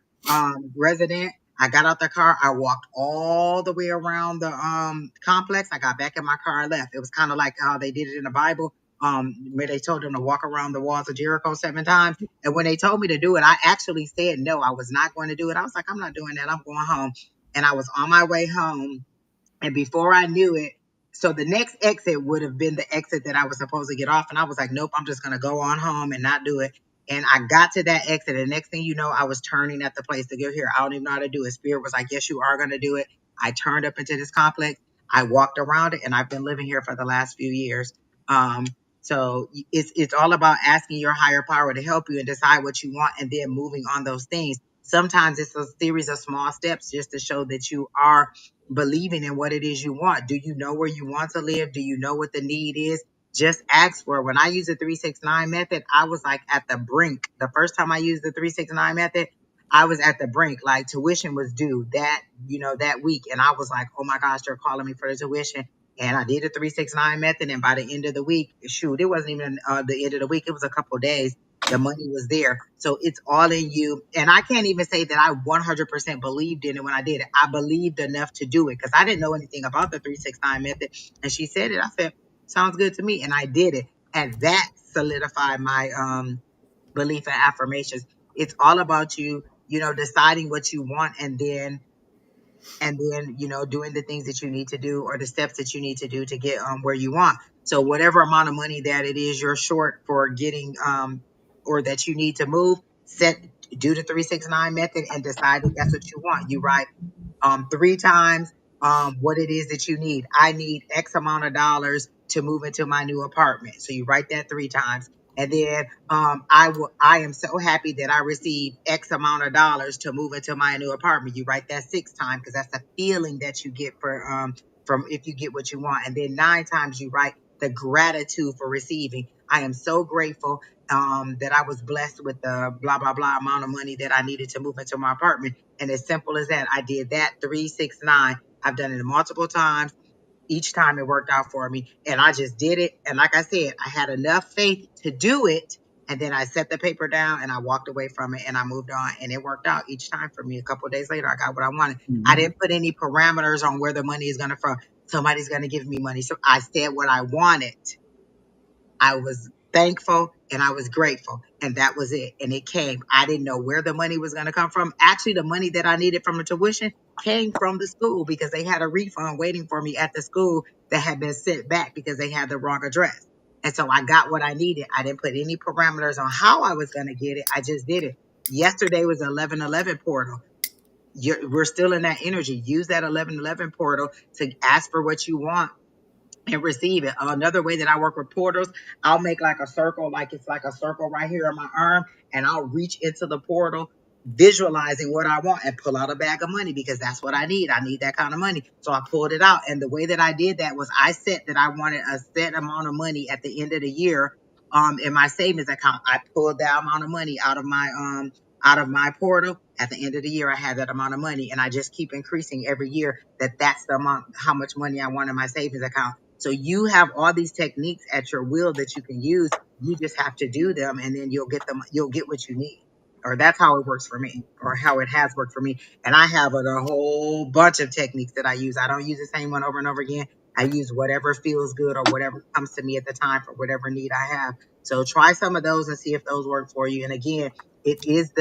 resident. I got out the car. I walked all the way around the complex. I got back in my car. I left. It was kind of like how they did it in the Bible. where they told them to walk around the walls of Jericho 7 times. And when they told me to do it, I actually said no, I was not going to do it. I was like, I'm not doing that. I'm going home. And I was on my way home, and before I knew it, so the next exit would have been the exit that I was supposed to get off. And I was like, nope, I'm just going to go on home and not do it. And I got to that exit. And next thing you know, I was turning at the place to go here. I don't even know how to do it. Spirit was like, yes, you are going to do it. I turned up into this complex. I walked around it, and I've been living here for the last few years. Um, so it's all about asking your higher power to help you and decide what you want, and then moving on those things. Sometimes it's a series of small steps just to show that you are believing in what it is you want. Do you know where you want to live? Do you know what the need is? Just ask for it. When I use the 369 method, I was like at the brink. The first time I used the 369 method, I was at the brink. Like tuition was due that week. And I was like, oh my gosh, they're calling me for the tuition. And I did the 369 method. And by the end of the week, shoot, it wasn't even the end of the week. It was a couple of days. The money was there. So it's all in you. And I can't even say that I 100% believed in it when I did it. I believed enough to do it because I didn't know anything about the 369 method. And she said it. I said, sounds good to me. And I did it. And that solidified my belief and affirmations. It's all about you, deciding what you want, and then doing the things that you need to do, or the steps that you need to do to get where you want. So whatever amount of money that it is you're short for getting, or that you need to move, do the 369 method and decide if that's what you want. You write 3 times what it is that you need. I need X amount of dollars to move into my new apartment. So you write that 3 times. And then I am so happy that I received X amount of dollars to move into my new apartment. You write that 6 times because that's the feeling that you get from if you get what you want. And then 9 times you write the gratitude for receiving. I am so grateful that I was blessed with the blah blah blah amount of money that I needed to move into my apartment. And as simple as that, I did that 369. I've done it multiple times. Each time it worked out for me, and I just did it. And like I said, I had enough faith to do it. And then I set the paper down and I walked away from it and I moved on, and it worked out each time for me. A couple of days later, I got what I wanted. I didn't put any parameters on where the money is going to from. Somebody's going to give me money. So I said what I wanted. I was thankful and I was grateful, and that was it. And it came. I didn't know where the money was going to come from. Actually, the money that I needed from the tuition came from the school because they had a refund waiting for me at the school that had been sent back because they had the wrong address. And so I got what I needed. I didn't put any parameters on how I was going to get it. I just did it. Yesterday was 1111 portal. We're still in that energy. Use that 1111 portal to ask for what you want and receive it. Another way that I work with portals, I'll make like a circle, like it's like a circle right here on my arm, and I'll reach into the portal, visualizing what I want, and pull out a bag of money because that's what I need. I need that kind of money. So I pulled it out. And the way that I did that was I set that I wanted a set amount of money at the end of the year in my savings account. I pulled that amount of money out of my portal. At the end of the year, I had that amount of money, and I just keep increasing every year. That's the amount, how much money I want in my savings account. So you have all these techniques at your will that you can use. You just have to do them, and then you'll get them. You'll get what you need. Or that's how it works for me, or how it has worked for me. And I have a whole bunch of techniques that I use. I don't use the same one over and over again. I use whatever feels good or whatever comes to me at the time for whatever need I have. So try some of those and see if those work for you. And again, it is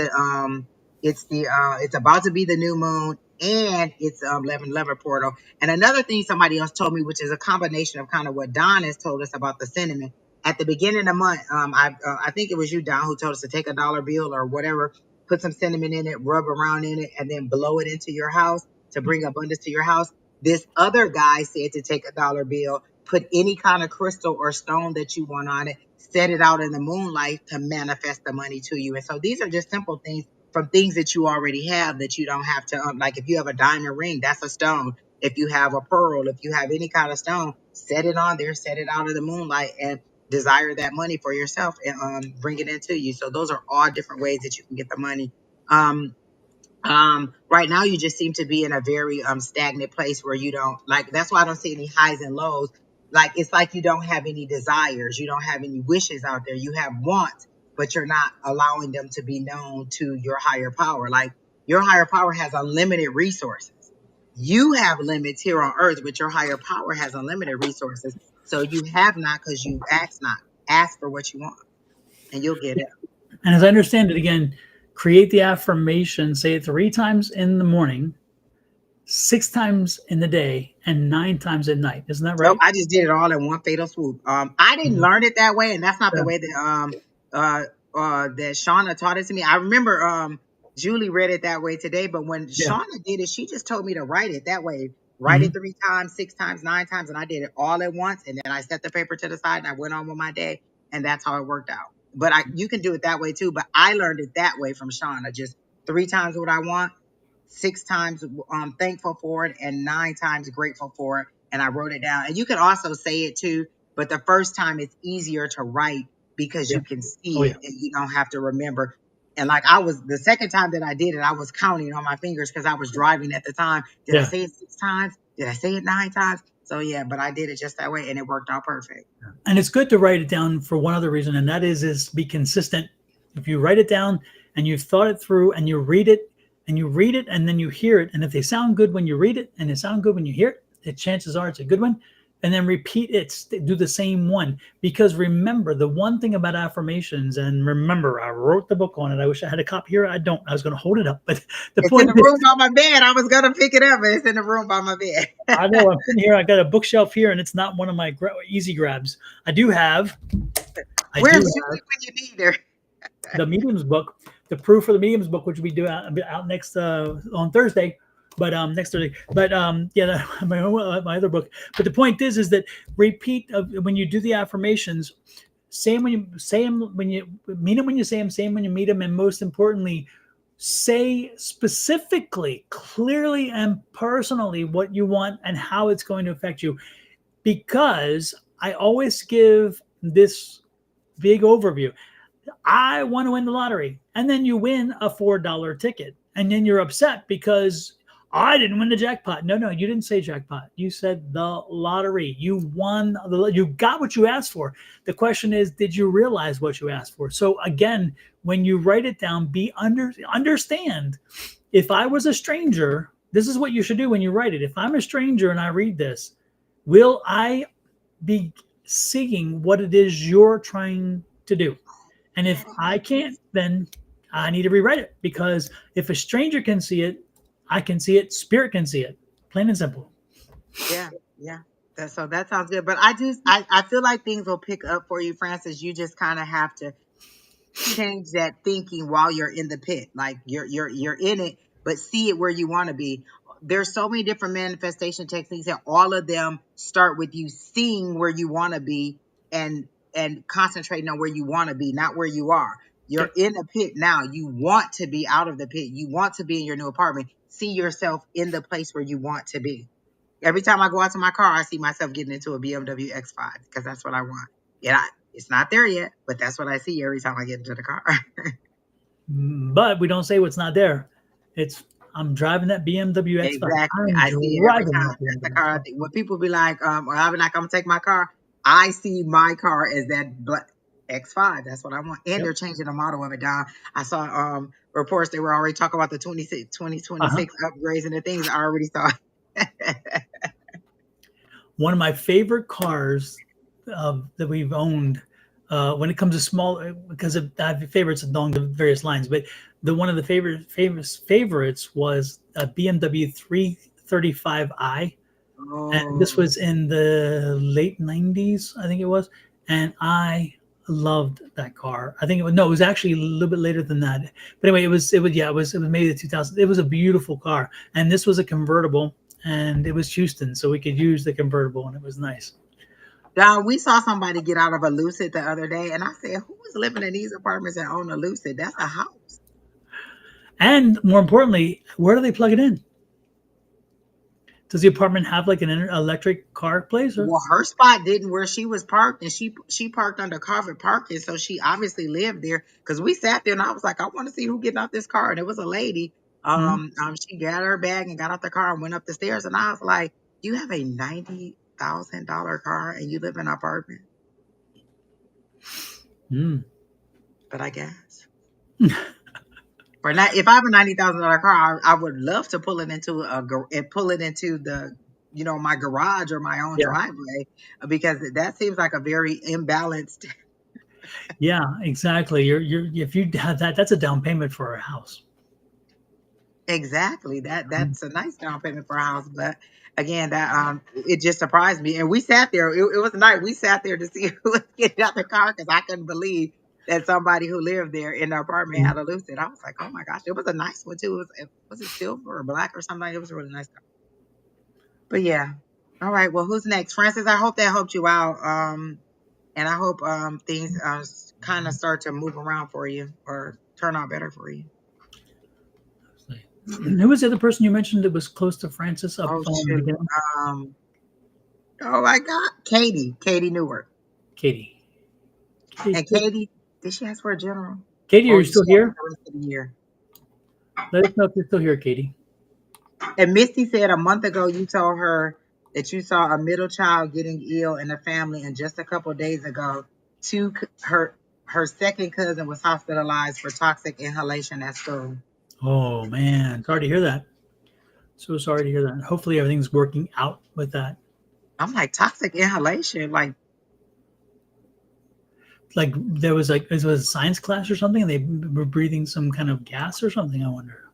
it's about to be the new moon, and it's 1111 portal. And another thing somebody else told me, which is a combination of kind of what Don has told us about the cinnamon. At the beginning of the month, I think it was you, Don, who told us to take a dollar bill or whatever, put some cinnamon in it, rub around in it, and then blow it into your house to bring abundance to your house. This other guy said to take a dollar bill, put any kind of crystal or stone that you want on it, set it out in the moonlight to manifest the money to you. And so these are just simple things from things that you already have that you don't have to, like if you have a diamond ring, that's a stone. If you have a pearl, if you have any kind of stone, set it on there, set it out of the moonlight, and desire that money for yourself, and bring it into you. So those are all different ways that you can get the money. Um, right now you just seem to be in a very stagnant place where you don't like, that's why I don't see any highs and lows. Like it's like you don't have any desires, you don't have any wishes out there. You have wants, but you're not allowing them to be known to your higher power. Like your higher power has unlimited resources. You have limits here on earth, but your higher power has unlimited resources. So you have not because you ask not. ask for what you want, and you'll get it. And as I understand it, again, create the affirmation, say it 3 times in the morning, 6 times in the day, and 9 times at night. Isn't that Nope, right? I just did it all in one fatal swoop. I didn't Mhm. learn it that way, and that's not the Yeah. way uh that Shauna taught it to me. I remember Julie read it that way today, but when Yeah. Shauna did it, she just told me to write it that way. Write Mhm. it 3 times, 6 times, 9 times, and I did it all at once. And then I set the paper to the side and I went on with my day, and that's how it worked out. But you can do it that way too. But I learned it that way from Shauna. Just 3 times what I want, 6 times thankful for it, and 9 times grateful for it. And I wrote it down. And you can also say it too, but the first time it's easier to write because Yeah. you can Oh see yeah. it and you don't have to remember. And like I was the second time that I did it, I was counting on my fingers because I was driving at the time. Did I Yeah. say it 6 times? Did I say it 9 times? So yeah, but I did it just that way and it worked out perfect. And it's good to write it down for one other reason, and that is be consistent. If you write it down and you've thought it through and you read it and you read it and then you hear it, and if they sound good when you read it and they sound good when you hear it, the chances are it's a good one. And then repeat it, do the same one. Because remember, the one thing about affirmations, and remember, I wrote the book on it. I wish I had a copy here. I don't. I was going to hold it up, but the It's in point the is, room by my bed. I was gonna pick it up, but it's in the room by my bed. I know I'm sitting here. I got a bookshelf here, and it's not one of my easy grabs. I do have. I do Where's have Julie when you need her? the mediums book, the proof for the mediums book, which we do out next on Thursday, but next Thursday. But yeah, my other book. But the point is that repeat when you do the affirmations. Say them when you say them, when you mean them when you say them, say them when you meet them, and most importantly, say specifically, clearly, and personally what you want and how it's going to affect you. Because I always give this big overview. I want to win the lottery. And then you win a $4 ticket. And then you're upset because I didn't win the jackpot. No, no, you didn't say jackpot. You said the lottery. You won you got what you asked for. The question is, did you realize what you asked for? So again, when you write it down, understand if I was a stranger, this is what you should do when you write it. If I'm a stranger and I read this, will I be seeing what it is you're trying to do? And if I can't, then I need to rewrite it, because if a stranger can see it, I can see it, spirit can see it. Plain and simple. Yeah, yeah. So that sounds good. But I feel like things will pick up for you, Francis. You just kind of have to change that thinking while you're in the pit. Like you're in it, but see it where you want to be. There's so many different manifestation techniques, and all of them start with you seeing where you want to be and concentrating on where you want to be, not where you are. You're Yep. in the pit now. You want to be out of the pit. You want to be in your new apartment. See yourself in the place where you want to be. Every time I go out to my car, I see myself getting into a BMW X5 because that's what I want. It's not there yet, but that's what I see every time I get into the car. But we don't say what's not there. It's I'm driving that BMW X5. Exactly. I'm I see it every driving time. that That's the BMW car. I X5. think when people be like, or I'll be like, I'm gonna take my car. I see my car as that black X5. That's what I want. And Yep. they're changing the model of it down. I saw reports they were already talking about the 2026 upgrades and the things I already saw. One of my favorite cars that we've owned when it comes to small, because I have favorites along the various lines, but one of the favorites was a BMW 335i. And this Oh, was in the late 90s, I think it was. And I loved that car. I think it was, no, it was actually a little bit later than that. But anyway, it was maybe the 2000. It was a beautiful car. And this was a convertible, and it was Houston, so we could use the convertible, and it was nice. Don, we saw somebody get out of a Lucid the other day, and I said, "Who is living in these apartments and own a Lucid? That's a house." And more importantly, where do they plug it in? Does the apartment have like an electric car place? Or Well, her spot didn't where she was parked, and she parked under covered parking, so she obviously lived there. Because we sat there, and I was like, I want to see who getting out this car, and it was a lady. hmm? She got her bag and got out the car and went up the stairs, and I was like, "You have a $90,000 car, and you live in an apartment?" Hmm. But I guess for not, if I have a $90,000 car, I would love to pull it into and pull it into the my garage or my own Yeah. driveway because that seems like a very imbalanced. Yeah, exactly. You're if you have that, that's a down payment for a house. Exactly. That's a nice down payment for a house. But again, that it just surprised me. And we sat there. It was a night. We sat there to see who was getting out the car because I couldn't believe that somebody who lived there in the apartment had a Lucid. I was like, oh my gosh, it was a nice one too. Was it silver or black or something? It was a really nice car. But yeah. All right. Well, who's next? Francis, I hope that helped you out. And I hope things kind of start to move around for you or turn out better for you. Who was the other person you mentioned that was close to Francis up Oh on the shoot. beginning? Um, oh my God, Katie Newark, Katie. and Katie, did she ask for a general, Katie, are or you did she still ask here? for the rest of the year? Let us know if you're still here, Katie. And Misty said a month ago you told her that you saw a middle child getting ill in the family, and just a couple of days ago, her second cousin was hospitalized for toxic inhalation at school. Oh man, sorry to hear that. So sorry to hear that. Hopefully everything's working out with that. I'm like toxic inhalation, like Like there was like it was a science class or something, and they were breathing some kind of gas or something. I wonder.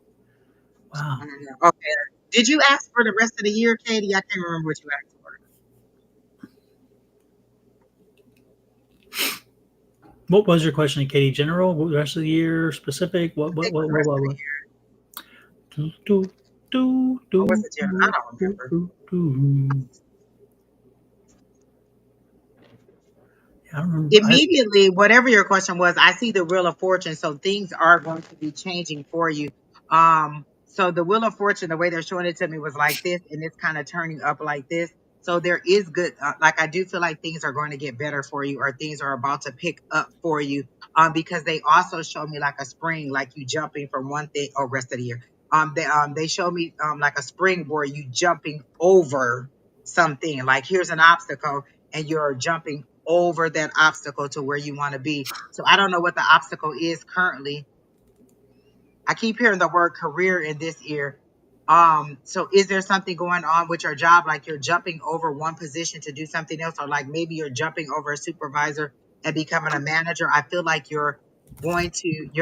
Wow. I don't know. Okay, did you ask for the rest of the year, Katie? I can't remember what you asked for. What was your question, Katie? General? What, the rest of the year? Specific? I think for the rest of the year, Do, do, do, or was do, it June? I do, don't do, remember. do, do. I don't remember. Immediately, whatever your question was, I see the Wheel of Fortune. So things are going to be changing for you. So the Wheel of Fortune, the way they're showing it to me was like this, and it's kind of turning up like this. So there is good, like I do feel like things are going to get better for you, or things are about to pick up for you. Because they also show me like a spring, like you jumping from one thing, or rest of the year. They show me like a springboard, you jumping over something. Like here's an obstacle, and you're jumping over that obstacle to where you want to be. So I don't know what the obstacle is currently. I keep hearing the word career in this ear. So is there something going on with your job, like you're jumping over one position to do something else, or like maybe you're jumping over a supervisor and becoming a manager? I feel like you're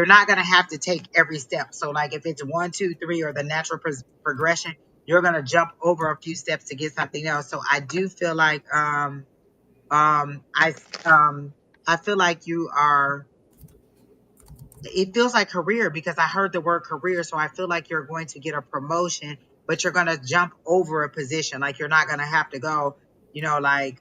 not going to have to take every step. So like if it's 1, 2, 3 or the natural progression, you're going to jump over a few steps to get something else. So I do feel like um, I um I feel like you are. It feels like career because I heard the word career, so I feel like you're going to get a promotion, but you're gonna jump over a position. Like you're not gonna have to go, like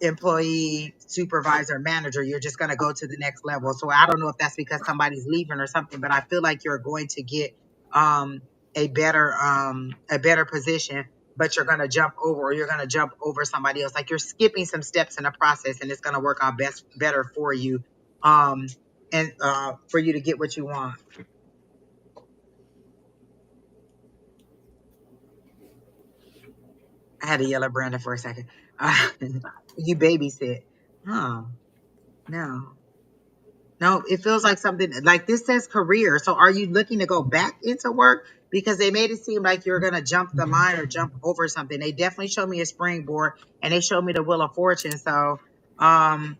employee, supervisor, manager. You're just going to go to the next level. So I don't know if that's because somebody's leaving or something, but I feel like you're going to get um, a better position, but you're going to jump over, or you're going to jump over somebody else. Like you're skipping some steps in the process, and it's going to work out better for you, um, and for you to get what you want. I had to yell at Brandon for a second. You babysit. Huh? No. No, it feels like something like this says career. So are you looking to go back into work? Because they made it seem like you're gonna jump the line or jump over something. They definitely showed me a springboard, and they showed me the Wheel of Fortune. So um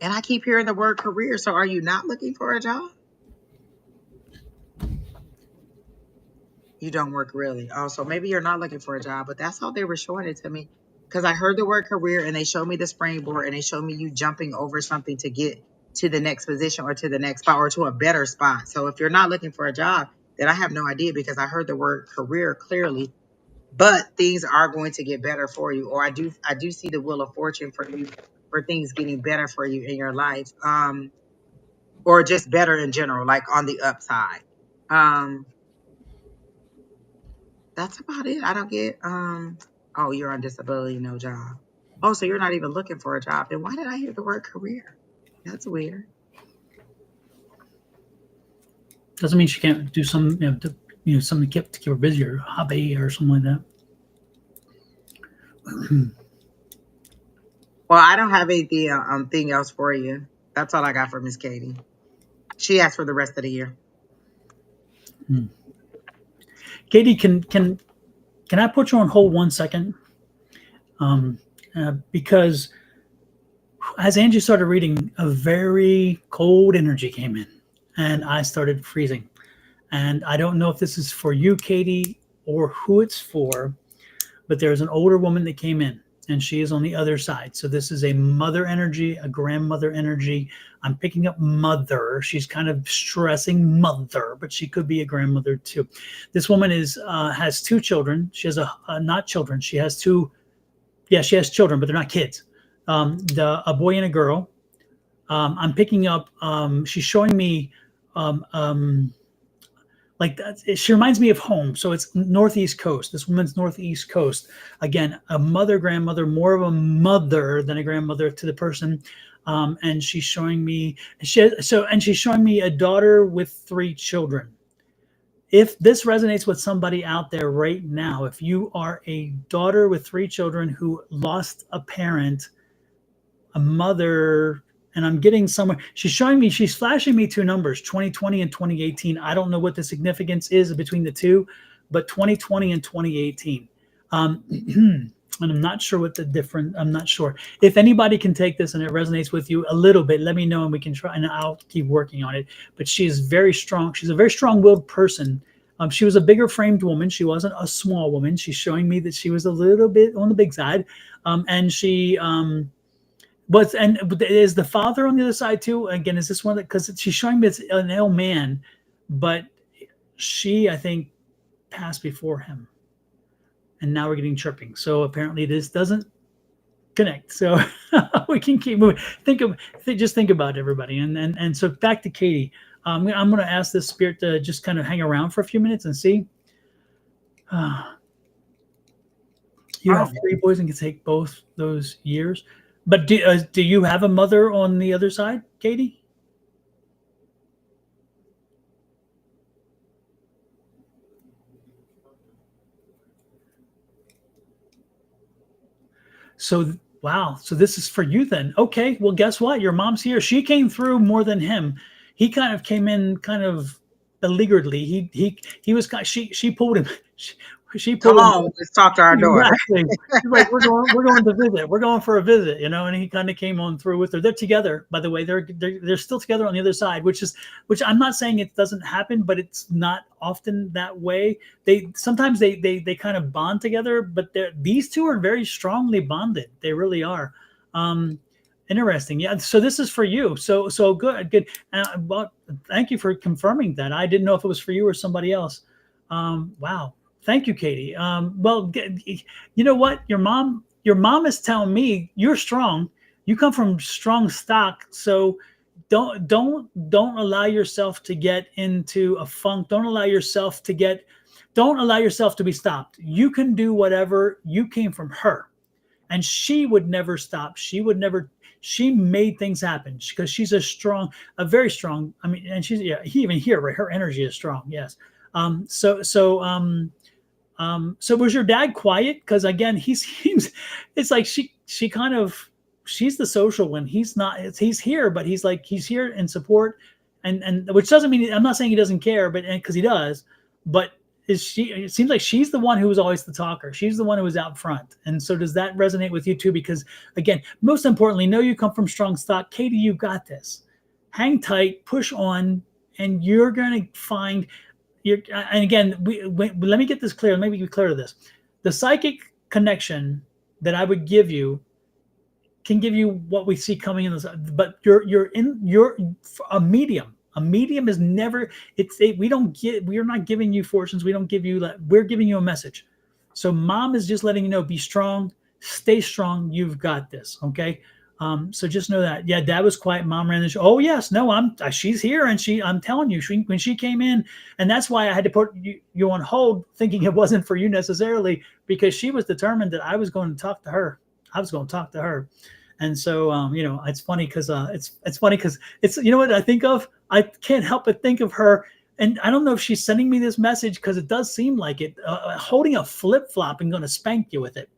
and I keep hearing the word career. So are you not looking for a job? You don't work really. Oh, so maybe you're not looking for a job, but that's how they were showing it to me. Because I heard the word career, and they showed me the springboard, and they showed me you jumping over something to get to the next position or to the next spot or to a better spot. So if you're not looking for a job, then I have no idea because I heard the word career clearly. But things are going to get better for you, or I do see the Wheel of Fortune for you, for things getting better for you in your life, or just better in general, like on the upside. Um, That's about it. I don't get oh, you're on disability, no job. Oh, so you're not even looking for a job. Then why did I hear the word career? That's weird. Doesn't mean she can't do some, something to keep her busy or hobby or something like that. Well, I don't have anything thing else for you. That's all I got for Miss Katie. She asked for the rest of the year. Katie, can I put you on hold 1 second? Um, because as Angie started reading, a very cold energy came in, and I started freezing. And I don't know if this is for you, Katie, or who it's for, but there's an older woman that came in, and she is on the other side. So this is a mother energy, a grandmother energy. I'm picking up mother. She's kind of stressing mother, but she could be a grandmother too. This woman is has two children. She has not children. She has two. Yeah, she has children, but they're not kids. A boy and a girl. I'm picking up. She's showing me. Um, um, like that, she reminds me of home. So it's northeast coast. This woman's northeast coast. Again, a mother, grandmother, more of a mother than a grandmother to the person. And she's showing me and she's showing me a daughter with three children. If this resonates with somebody out there right now, if you are a daughter with three children who lost a parent, a mother, and I'm getting somewhere. She's flashing me two numbers, 2020 and 2018. I don't know what the significance is between the two, but 2020 and 2018. And I'm not sure what the difference, I'm not sure. If anybody can take this and it resonates with you a little bit, let me know and we can try, and I'll keep working on it. But she is very strong. She's a very strong-willed person. She was a bigger framed woman. She wasn't a small woman. She's showing me that she was a little bit on the big side. And she... But is the father on the other side too? Again, is this one that, because she's showing me it's an ill man, but she, I think, passed before him, and now we're getting chirping. So apparently this doesn't connect. So we can keep moving. Just think about it, everybody. And so back to Katie. I'm going to ask this spirit to just kind of hang around for a few minutes and see. You have three boys and can take both those years. But do you have a mother on the other side, Katie? So, wow. So this is for you then. Okay. Well, guess what? Your mom's here. She came through more than him. He kind of came in kind of beleagueredly. He was kind. She pulled him. She pulled Come him. on, let's talk to our daughter. Exactly. She's like, we're going to visit. We're going for a visit, and he kind of came on through with her. They're together, by the way. They're still together on the other side, which I'm not saying it doesn't happen, but it's not often that way. Sometimes they kind of bond together, but these two are very strongly bonded. They really are. Interesting. Yeah. So this is for you. So good. Well, thank you for confirming that. I didn't know if it was for you or somebody else. Wow. Thank you, Katie. Well, you know what? Your mom is telling me you're strong. You come from strong stock. So don't allow yourself to get into a funk. Don't allow yourself to be stopped. You can do whatever. You came from her, and she would never stop. She made things happen because she's a very strong. I mean, and she's, yeah, even here, right? Her energy is strong. Yes. So was your dad quiet? Because again, it's like she's the social one. He's not, he's here, but he's here in support. And which doesn't mean, I'm not saying he doesn't care, but because he does, but it seems like she's the one who was always the talker. She's the one who was out front. And so does that resonate with you too? Because again, most importantly, know you come from strong stock. Katie, you got this. Hang tight, push on, and you're going to find, and again, let me get this clear. Let me be clear to this. The psychic connection that I would give you can give you what we see coming in this, but you're a medium. A medium is never, we're not giving you fortunes. We don't give you that. We're giving you a message. So mom is just letting you know, be strong, stay strong. You've got this. Okay. So just know that. Yeah, dad was quiet. Mom ran the show. Oh yes, no, she's here, and I'm telling you, when she came in, and that's why I had to put you on hold, thinking it wasn't for you necessarily, because she was determined that I was going to talk to her. And so it's funny because it's you know what I think of. I can't help but think of her, and I don't know if she's sending me this message because it does seem like it. Holding a flip flop and going to spank you with it.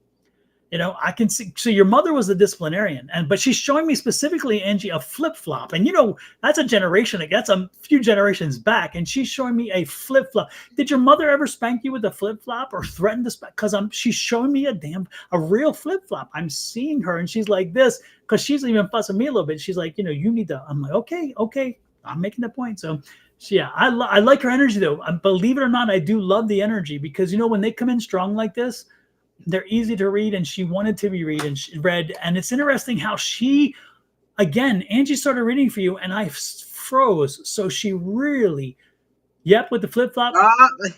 I can see. So your mother was a disciplinarian, but she's showing me specifically, Angie, a flip flop, and that's a generation. That's a few generations back, and she's showing me a flip flop. Did your mother ever spank you with a flip flop or threaten to spank? Because she's showing me a real flip flop. I'm seeing her, and she's like this because she's even fussing me a little bit. She's like, you need to. I'm like, okay, okay, I'm making the point. So. Yeah, I like her energy though. Believe it or not, I do love the energy because when they come in strong like this, they're easy to read, and she wanted to be read. And it's interesting how Angie started reading for you, and I froze. So she really, yep, with the flip flop. Oh,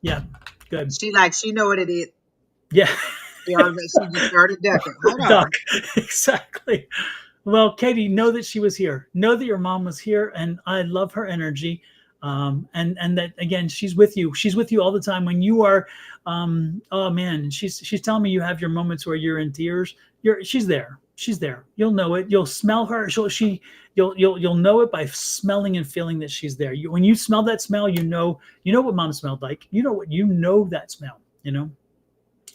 Yeah, good. she know what it is. Yeah, She just started ducking. Hold duck. on. Exactly. Well, Katie, know that she was here. Know that your mom was here, and I love her energy. And that again, she's with you. She's with you all the time when you are. Oh man, she's telling me you have your moments where you're in tears. She's there. She's there. You'll know it. You'll smell her. You'll know it by smelling and feeling that she's there. When you smell that smell, you know what mom smelled like. You know that smell.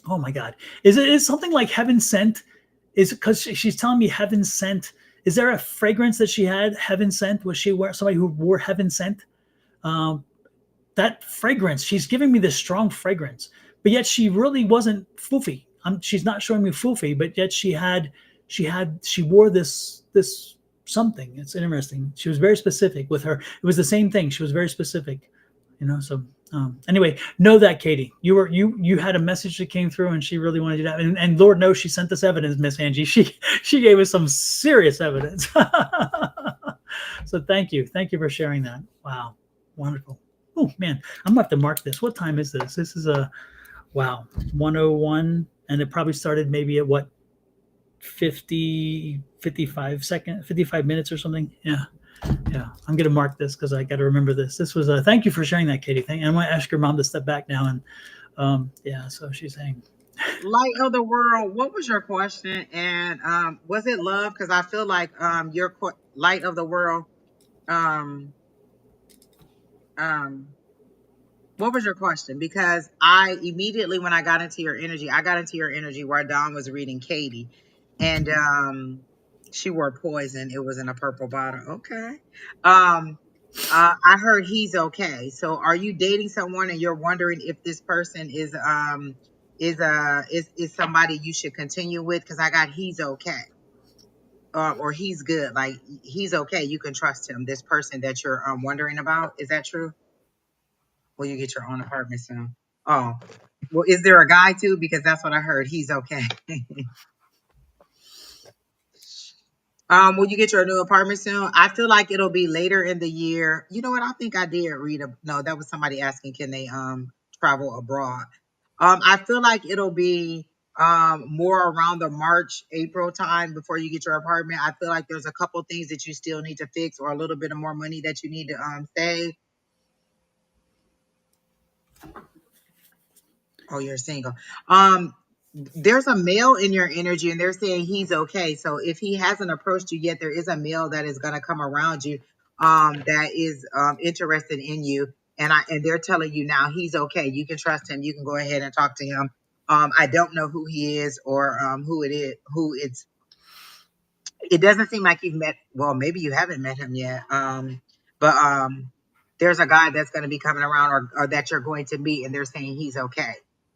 Oh my God, is something like heaven sent? Is it because she's telling me heaven sent? Is there a fragrance that she had heaven sent? Was she somebody who wore heaven sent? Um, that fragrance, she's giving me this strong fragrance, but yet she really wasn't foofy. She's not showing me foofy, but yet she wore this something. It's interesting. She was very specific with her. It was the same thing. She was very specific, So anyway, know that Katie, you had a message that came through, and she really wanted you to, and Lord knows she sent us evidence, Miss Angie. She gave us some serious evidence. So thank you for sharing that. Wow, wonderful. Oh man, I'm gonna have to mark this. What time is this? This is 1:01, and it probably started maybe at what 55 minutes or something. Yeah. I'm going to mark this because I got to remember this. This was thank you for sharing that, Katie. I'm going to ask your mom to step back now. And so she's saying, Light of the world, what was your question? And was it love? Because I feel like your light of the world, um, um, what was your question? Because I immediately, when I got into your energy, where Dawn was reading Katie, and she wore poison. It was in a purple bottle. Okay. Um, I heard he's okay. So, are you dating someone and you're wondering if this person is somebody you should continue with? Because I got he's okay. Or he's good, like he's okay. You can trust him. This person that you're wondering about, is that true? Will you get your own apartment soon? Oh, well, is there a guy too? Because that's what I heard. He's okay. Will you get your new apartment soon? I feel like it'll be later in the year. You know what? I think I did read no, that was somebody asking, can they travel abroad? I feel like it'll be more around the March, April time before you get your apartment. I feel like there's a couple things that you still need to fix, or a little bit of more money that you need to save. Oh, you're single. There's a male in your energy, and they're saying he's okay. So if he hasn't approached you yet, there is a male that is going to come around you, that is interested in you, and they're telling you now he's okay. You can trust him. You can go ahead and talk to him. I don't know who he is, or who it is, who it's. It doesn't seem like you've met. Well, maybe you haven't met him yet. But there's a guy that's going to be coming around, or that you're going to meet, and they're saying he's okay.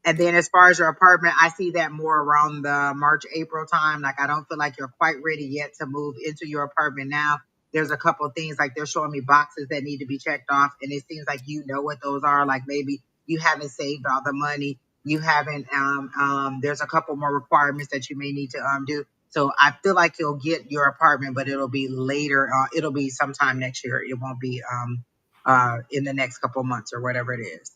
And then as far as your apartment, I see that more around the March, April time. Like, I don't feel like you're quite ready yet to move into your apartment now. There's a couple of things, like they're showing me boxes that need to be checked off. And it seems like you know what those are. Like, maybe you haven't saved all the money. You haven't, there's a couple more requirements that you may need to do. So I feel like you'll get your apartment, but it'll be later. It'll be sometime next year. It won't be in the next couple months or whatever it is.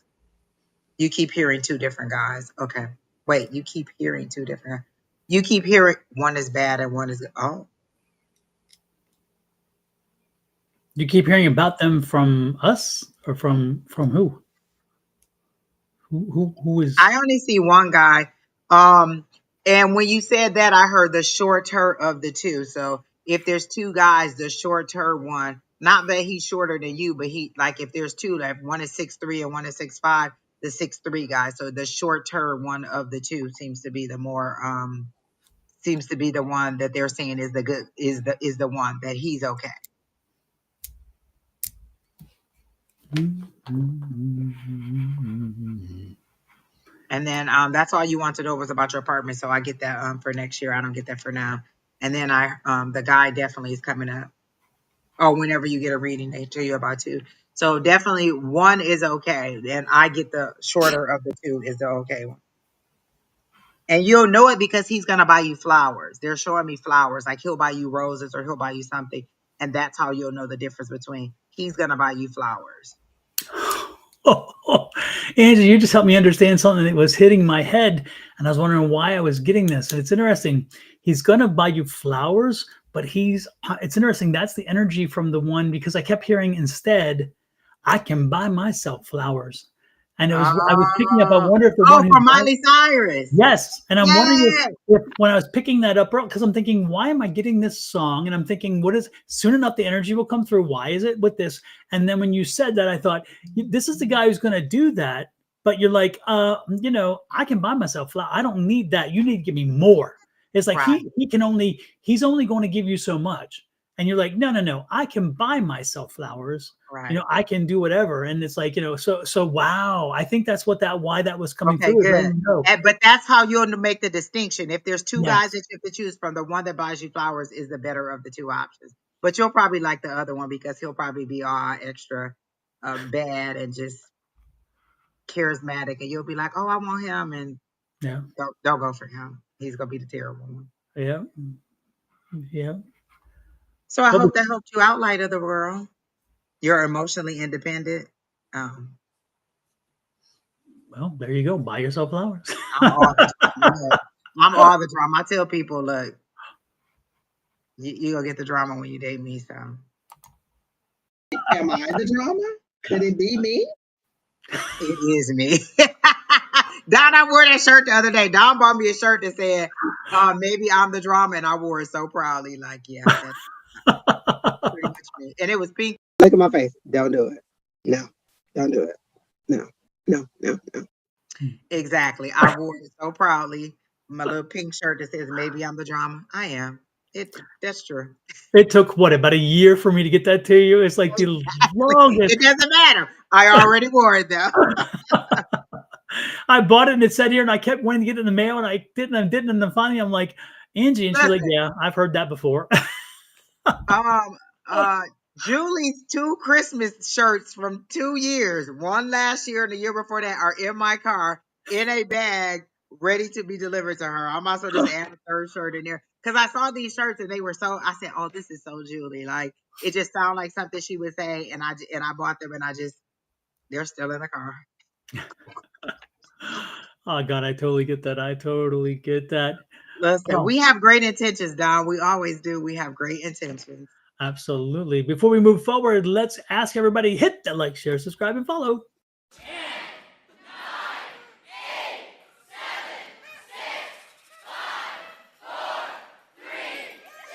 You keep hearing two different guys. Okay. Wait, you keep hearing two different. You keep hearing one is bad and one is good. Oh, you keep hearing about them from us or from who? Who is? I only see one guy. And when you said that, I heard the shorter of the two. So if there's two guys, the shorter one, not that he's shorter than you, but he, like, if there's two, like one is 6'3" and one is 6'5", the 6'3" guy. So the shorter one of the two seems to be the more seems to be the one that they're saying is the good is the one that he's okay. And then that's all you want to know was about your apartment. So I get that for next year. I don't get that for now. And then the guy definitely is coming up. Oh, whenever you get a reading, they tell you about two. So definitely one is okay. And I get the shorter of the two is the okay one. And you'll know it because he's gonna buy you flowers. They're showing me flowers. Like he'll buy you roses or he'll buy you something. And that's how you'll know the difference between he's gonna buy you flowers. Oh, Angie, you just helped me understand something that was hitting my head, and I was wondering why I was getting this. And it's interesting. He's going to buy you flowers, but it's interesting. That's the energy from the one, because I kept hearing instead, I can buy myself flowers. And I was picking up, I wonder if the one who's from Miley Cyrus. yes. And I'm wondering Yes. if when I was picking that up, because I'm thinking, why am I getting this song? And I'm thinking, soon enough, the energy will come through. Why is it with this? And then when you said that, I thought, this is the guy who's going to do that. But you're like, I can buy myself flowers. I don't need that. You need to give me more. It's like Right. he's only going to give you so much. And you're like, no, I can buy myself flowers. Right. I can do whatever. And it's like, so wow. I think that's why that was coming Okay, through. good. But that's how you'll make the distinction. If there's two guys Yes. that you have to choose from, the one that buys you flowers is the better of the two options. But you'll probably like the other one because he'll probably be all extra bad and just charismatic, and you'll be like, "Oh, I want him," and Yeah. don't go for him. He's gonna be the terrible one. Yeah. Yeah. So I Well, hope that helped you out, light of the world. You're emotionally independent. well, there you go. Buy yourself flowers. I'm all the drama. I'm all the drama. I tell people, look, you gonna get the drama when you date me. So, Am I the drama? Could it be me? it is me. Don, I wore that shirt the other day. Don bought me a shirt that said, maybe I'm the drama, and I wore it so proudly. Like, yeah, that's pretty much me. And it was pink. Look at my face. Don't do it. No. Don't do it. No. No. No. No. Exactly. I wore it so proudly. My little pink shirt that says, maybe I'm the drama. I am. That's true. It took about a year for me to get that to you. It's like the longest. It doesn't matter. I already wore it though. I bought it and it said here, and I kept wanting to get it in the mail, and I didn't. And then finally, I'm like, Angie, and she's like, yeah, I've heard that before. Julie's 2 Christmas shirts from 2 years, one last year and the year before that, are in my car in a bag, ready to be delivered to her. I'm also just add a third shirt in there because I saw these shirts and they were so. I said, "Oh, this is so Julie." Like it just sounded like something she would say, and I bought them, and they're still in the car. Oh God, I totally get that. I totally get that. Listen, we have great intentions, Don. We always do. We have great intentions. Absolutely. Before we move forward, let's ask everybody, hit the like, share, subscribe, and follow. 10, 9, 8, 7, 6, 5, 4, 3,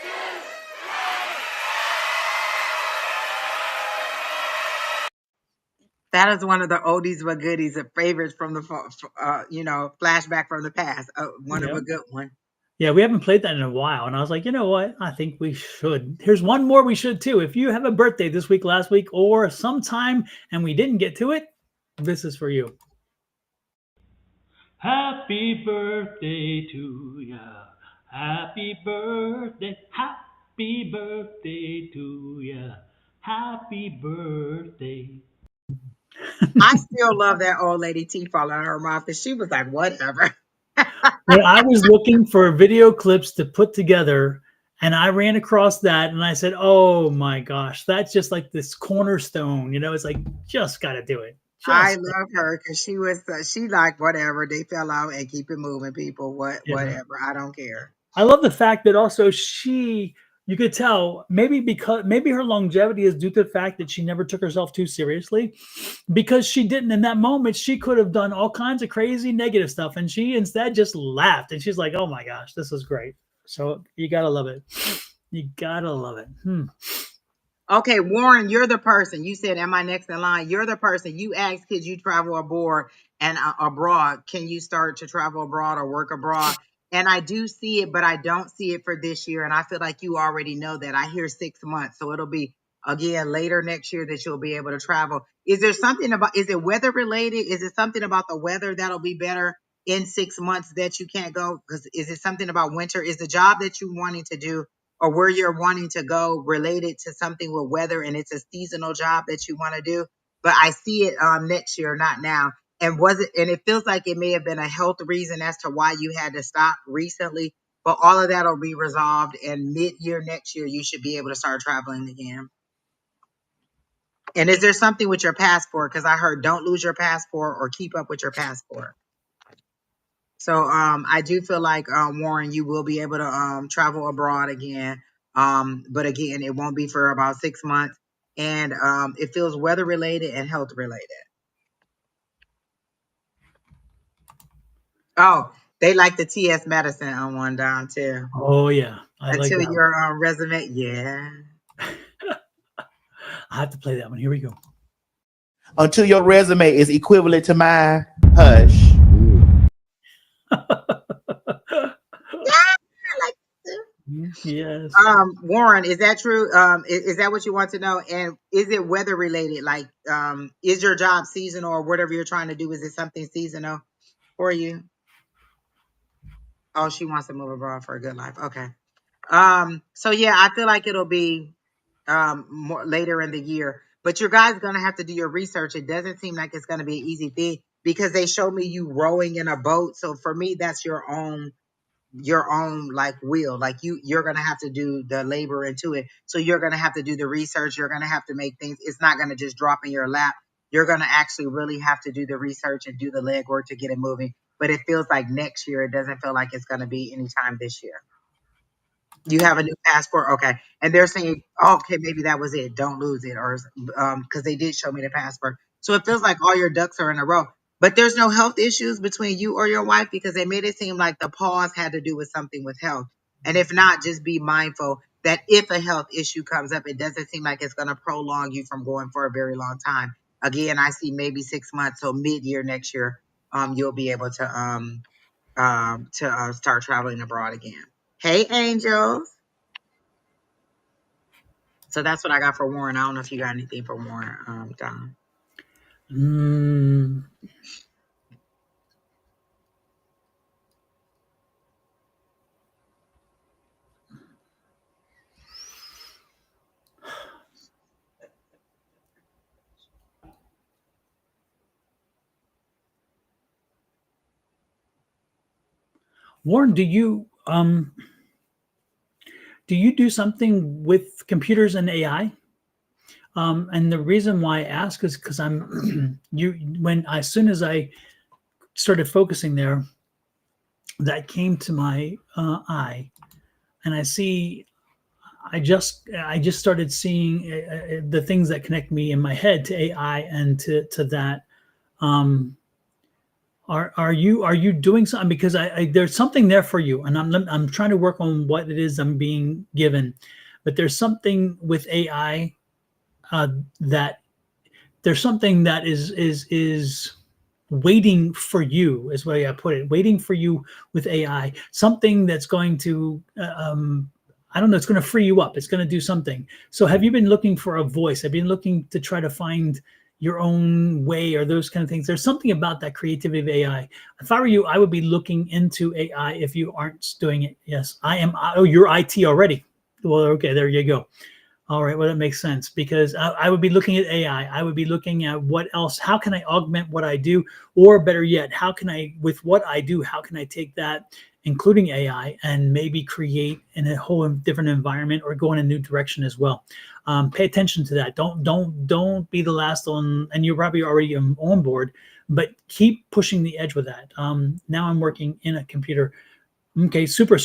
2. That is one of the oldies but goodies, favorites from the flashback from the past. One of a good one. Yeah, we haven't played that in a while. And I was like, you know what? I think we should. Here's one more we should too. If you have a birthday this week, last week, or sometime and we didn't get to it, this is for you. Happy birthday to ya. Happy birthday. Happy birthday to ya. Happy birthday. I still love that old lady teeth falling out of her mouth because she was like, whatever. When I was looking for video clips to put together, and I ran across that, and I said, "Oh my gosh, that's just like this cornerstone." It's like just got to do it. I love her because she was she like whatever. They fell out and keep it moving, people. Whatever. I don't care. I love the fact that also you could tell maybe her longevity is due to the fact that she never took herself too seriously, because she didn't. In that moment, she could have done all kinds of crazy negative stuff, and she instead just laughed, and she's like, "Oh my gosh, this is great." So you gotta love it. You gotta love it. Okay, Warren, you're the person. You said, am I next in line? You're the person. You asked, could you travel aboard and abroad. Can you start to travel abroad or work abroad? And I do see it, but I don't see it for this year. And I feel like you already know that. I hear 6 months. So it'll be again later next year that you'll be able to travel. Is there something about, is it weather related? Is it something about the weather that'll be better in 6 months that you can't go? Because is it something about winter? Is the job that you wanting to do or where you're wanting to go related to something with weather and it's a seasonal job that you want to do? But I see it next year, not now. And was it, and it feels like it may have been a health reason as to why you had to stop recently, but all of that will be resolved, and mid-year next year you should be able to start traveling again. And is there something with your passport? Because I heard don't lose your passport or keep up with your passport. So I do feel like Warren, you will be able to travel abroad again. But again, it won't be for about 6 months. And it feels weather related and health related. Oh, they like the TS medicine on one down too. Oh yeah, I like Until that. your resume, yeah. I have to play that one. Here we go. Until your resume is equivalent to mine, hush. Yes. Warren, is that true? Is that what you want to know? And is it weather related? Like, is your job seasonal or whatever you're trying to do? Is it something seasonal for you? Oh, she wants to move abroad for a good life. Okay. So yeah, I feel like it'll be more later in the year. But your guys gonna have to do your research. It doesn't seem like it's gonna be an easy thing because they showed me you rowing in a boat. So for me, that's your own like will. Like you're gonna have to do the labor into it. So you're gonna have to do the research. You're gonna have to make things. It's not gonna just drop in your lap. You're gonna actually really have to do the research and do the legwork to get it moving. But it feels like next year. It doesn't feel like it's gonna be anytime this year. You have a new passport, okay? And they're saying, oh, okay, maybe that was it. Don't lose it, or because they did show me the passport. So it feels like all your ducks are in a row. But there's no health issues between you or your wife because they made it seem like the pause had to do with something with health. And if not, just be mindful that if a health issue comes up, it doesn't seem like it's going to prolong you from going for a very long time. Again, I see maybe 6 months, so mid-year next year, you'll be able to start traveling abroad again. Hey, angels. So that's what I got for Warren. I don't know if you got anything for Warren, Don. Warren, do you do something with computers and AI? And the reason why I ask is because I'm as soon as I started focusing there, that came to my eye, and I just started seeing the things that connect me in my head to AI and to that. Are you doing something? Because I there's something there for you, and I'm trying to work on what it is I'm being given, but there's something with AI that there's something that is waiting for you, is the way I put it, waiting for you with AI, something that's going to I don't know, it's going to free you up, it's going to do something. So have you been looking for a voice? Have you been looking to try to find your own way or those kind of things? There's something about that creativity of AI. If I were you, I would be looking into AI if you aren't doing it. Yes, I am. Oh, you're IT already. Well, okay, there you go. All right, well, that makes sense because I would be looking at AI. I would be looking at what else, how can I augment what I do? Or better yet, how can I, with what I do, how can I take that, including AI, and maybe create in a whole different environment or go in a new direction as well? Pay attention to that. Don't be the last on, and you're probably already on board, but keep pushing the edge with that. Now I'm working in a computer. Okay, super.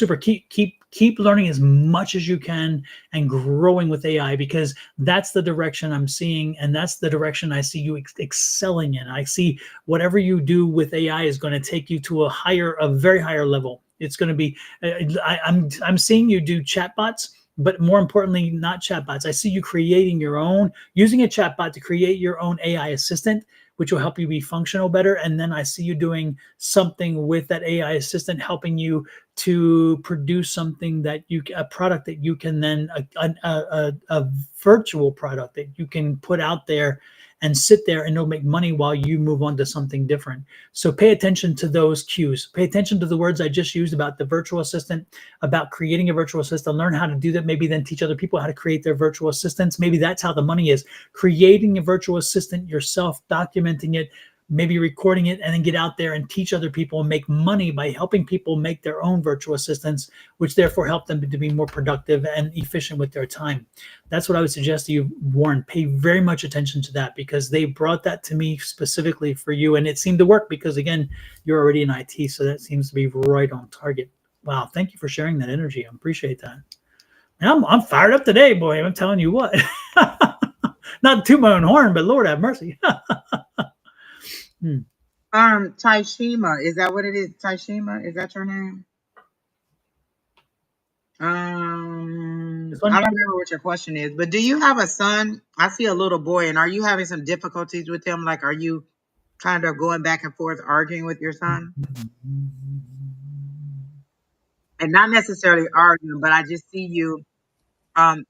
Keep learning as much as you can and growing with AI, because that's the direction I'm seeing, and that's the direction I see you excelling in. I see whatever you do with AI is going to take you to a very higher level. It's going to be. I'm seeing you do chatbots, but more importantly, not chatbots. I see you creating your own, using a chatbot to create your own AI assistant, which will help you be functional better. And then I see you doing something with that AI assistant, helping you to produce something that a product that you can then, a virtual product that you can put out there and sit there and it'll make money while you move on to something different. So pay attention to those cues. Pay attention to the words I just used about the virtual assistant, about creating a virtual assistant. Learn how to do that. Maybe then teach other people how to create their virtual assistants. Maybe that's how the money is. Creating a virtual assistant yourself, documenting it, maybe recording it, and then get out there and teach other people and make money by helping people make their own virtual assistants, which therefore help them to be more productive and efficient with their time. That's what I would suggest to you, Warren. Pay very much attention to that because they brought that to me specifically for you. And it seemed to work because, again, you're already in IT. So that seems to be right on target. Wow. Thank you for sharing that energy. I appreciate that. And I'm fired up today, boy. I'm telling you what. Not to my own horn, but Lord have mercy. Taishima, is that what it is? Taishima, is that your name? I don't remember what your question is, but do you have a son? I see a little boy, and are you having some difficulties with him? Like, are you kind of going back and forth arguing with your son? And not necessarily arguing, but I just see you.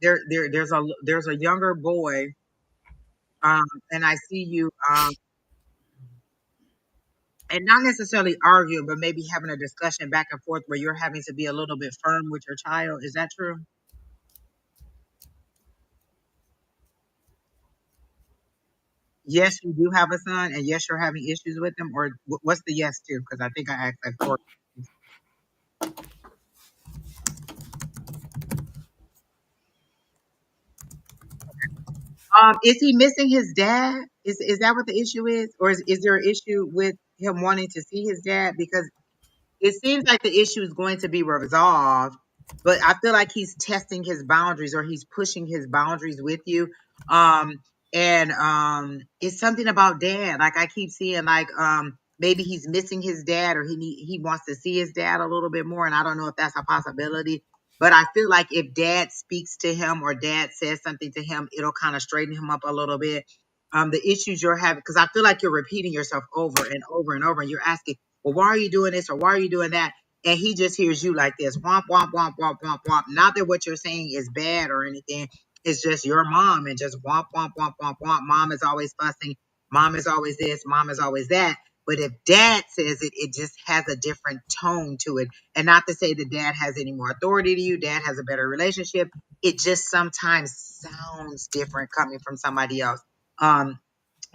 There's a younger boy, and I see you, and not necessarily arguing, but maybe having a discussion back and forth where you're having to be a little bit firm with your child. Is that true? Yes, you do have a son, and yes, you're having issues with him, or what's the yes to? Because I think I asked like four. Is he missing his dad? Is that what the issue is, or is there an issue with him wanting to see his dad? Because it seems like the issue is going to be resolved, but I feel like he's testing his boundaries or he's pushing his boundaries with you. Um, and it's something about dad. Like I keep seeing, like maybe he's missing his dad, or he wants to see his dad a little bit more. And I don't know if that's a possibility. But I feel like if dad speaks to him or dad says something to him, it'll kind of straighten him up a little bit. The issues you're having, because I feel like you're repeating yourself over and over and over, and you're asking, well, why are you doing this or why are you doing that? And he just hears you like this, womp, womp, womp, womp, womp, womp. Not that what you're saying is bad or anything. It's just your mom and just womp, womp, womp, womp, womp. Mom is always fussing. Mom is always this. Mom is always that. But if dad says it, it just has a different tone to it. And not to say that dad has any more authority to you, dad has a better relationship. It just sometimes sounds different coming from somebody else. And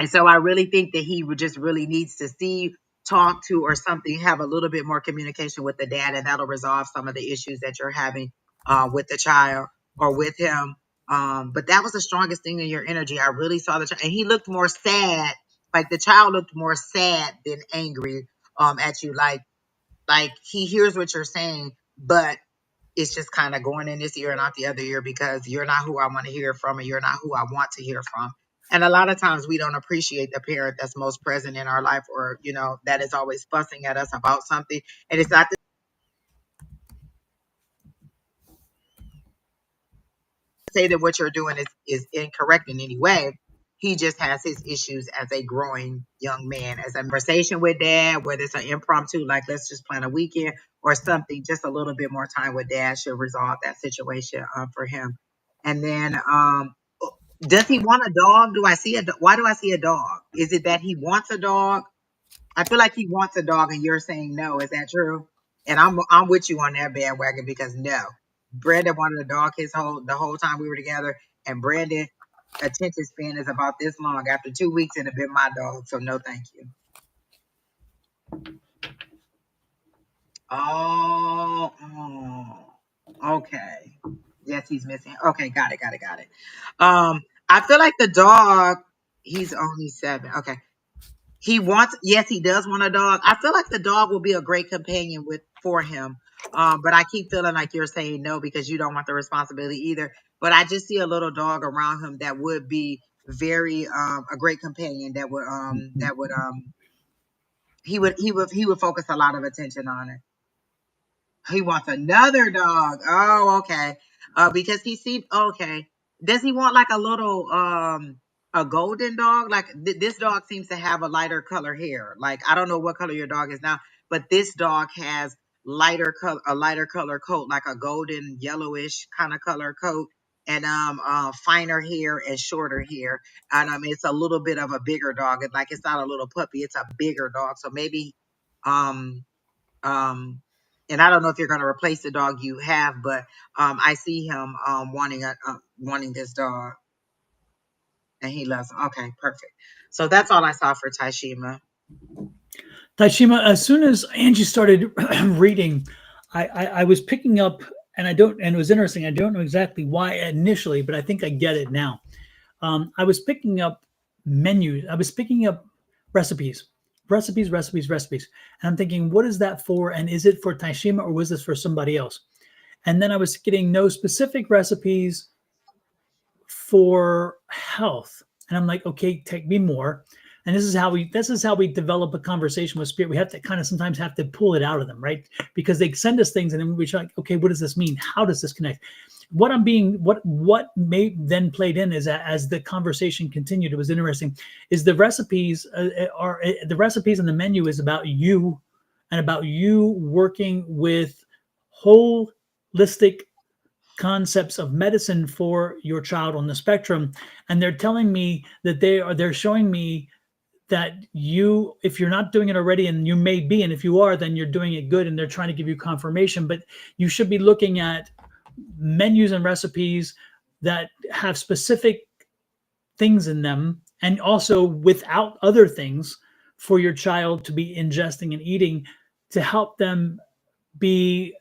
so I really think that he would just really needs to see, talk to, or something, have a little bit more communication with the dad, and that'll resolve some of the issues that you're having with the child or with him. But that was the strongest thing in your energy. I really saw the child, and he looked more sad. Like the child looked more sad than angry at you. Like he hears what you're saying, but it's just kind of going in this ear and out the other ear because you're not who I want to hear from and you're not who I want to hear from. And a lot of times we don't appreciate the parent that's most present in our life, or, that is always fussing at us about something. And it's not to say that what you're doing is incorrect in any way. He just has his issues as a growing young man. As a conversation with dad, whether it's an impromptu, like let's just plan a weekend or something, just a little bit more time with dad should resolve that situation for him. And then, does he want a dog? Why do I see a dog? Is it that he wants a dog? I feel like he wants a dog, and you're saying no. Is that true? And I'm with you on that bandwagon because no, Brandon wanted a dog the whole time we were together, and Brandon attention span is about this long. After 2 weeks, it'd have been my dog. So no, thank you. Okay. Yes, he's missing. Okay, got it, got it, got it. I feel like the dog. He's only 7. Okay. Yes, he does want a dog. I feel like the dog will be a great companion for him. But I keep feeling like you're saying no because you don't want the responsibility either. But I just see a little dog around him that would be very a great companion that would he would focus a lot of attention on it. He wants another dog. Oh, okay. Because he seemed okay. Does he want like a little a golden dog. Like this dog seems to have a lighter color hair. Like I don't know what color your dog is now, but this dog has a lighter color coat, like a golden yellowish kind of color coat, and finer hair and shorter hair. And it's a little bit of a bigger dog. And like it's not a little puppy, it's a bigger dog. So maybe um um and I don't know if you're gonna replace the dog you have, but I see him wanting this dog. And he loves them. Okay, perfect. So that's all I saw for Taishima. Taishima, as soon as Angie started reading, I was picking up, and and it was interesting. I don't know exactly why initially, but I think I get it now. I was picking up menus. I was picking up recipes, recipes. And I'm thinking, what is that for? And is it for Taishima or was this for somebody else? And then I was getting no specific recipes for health. And I'm like, okay, take me more. And this is how we develop a conversation with spirit. We have to kind of sometimes have to pull it out of them, right? Because they send us things and then we're like, okay, what does this mean? How does this connect? What may then played in is that as the conversation continued, it was interesting, is the recipes the recipes and the menu is about you and about you working with holistic concepts of medicine for your child on the spectrum. And they're telling me that they're showing me that you, if you're not doing it already, and you may be, and if you are, then you're doing it good, and they're trying to give you confirmation, but you should be looking at menus and recipes that have specific things in them, and also without other things for your child to be ingesting and eating, to help them with,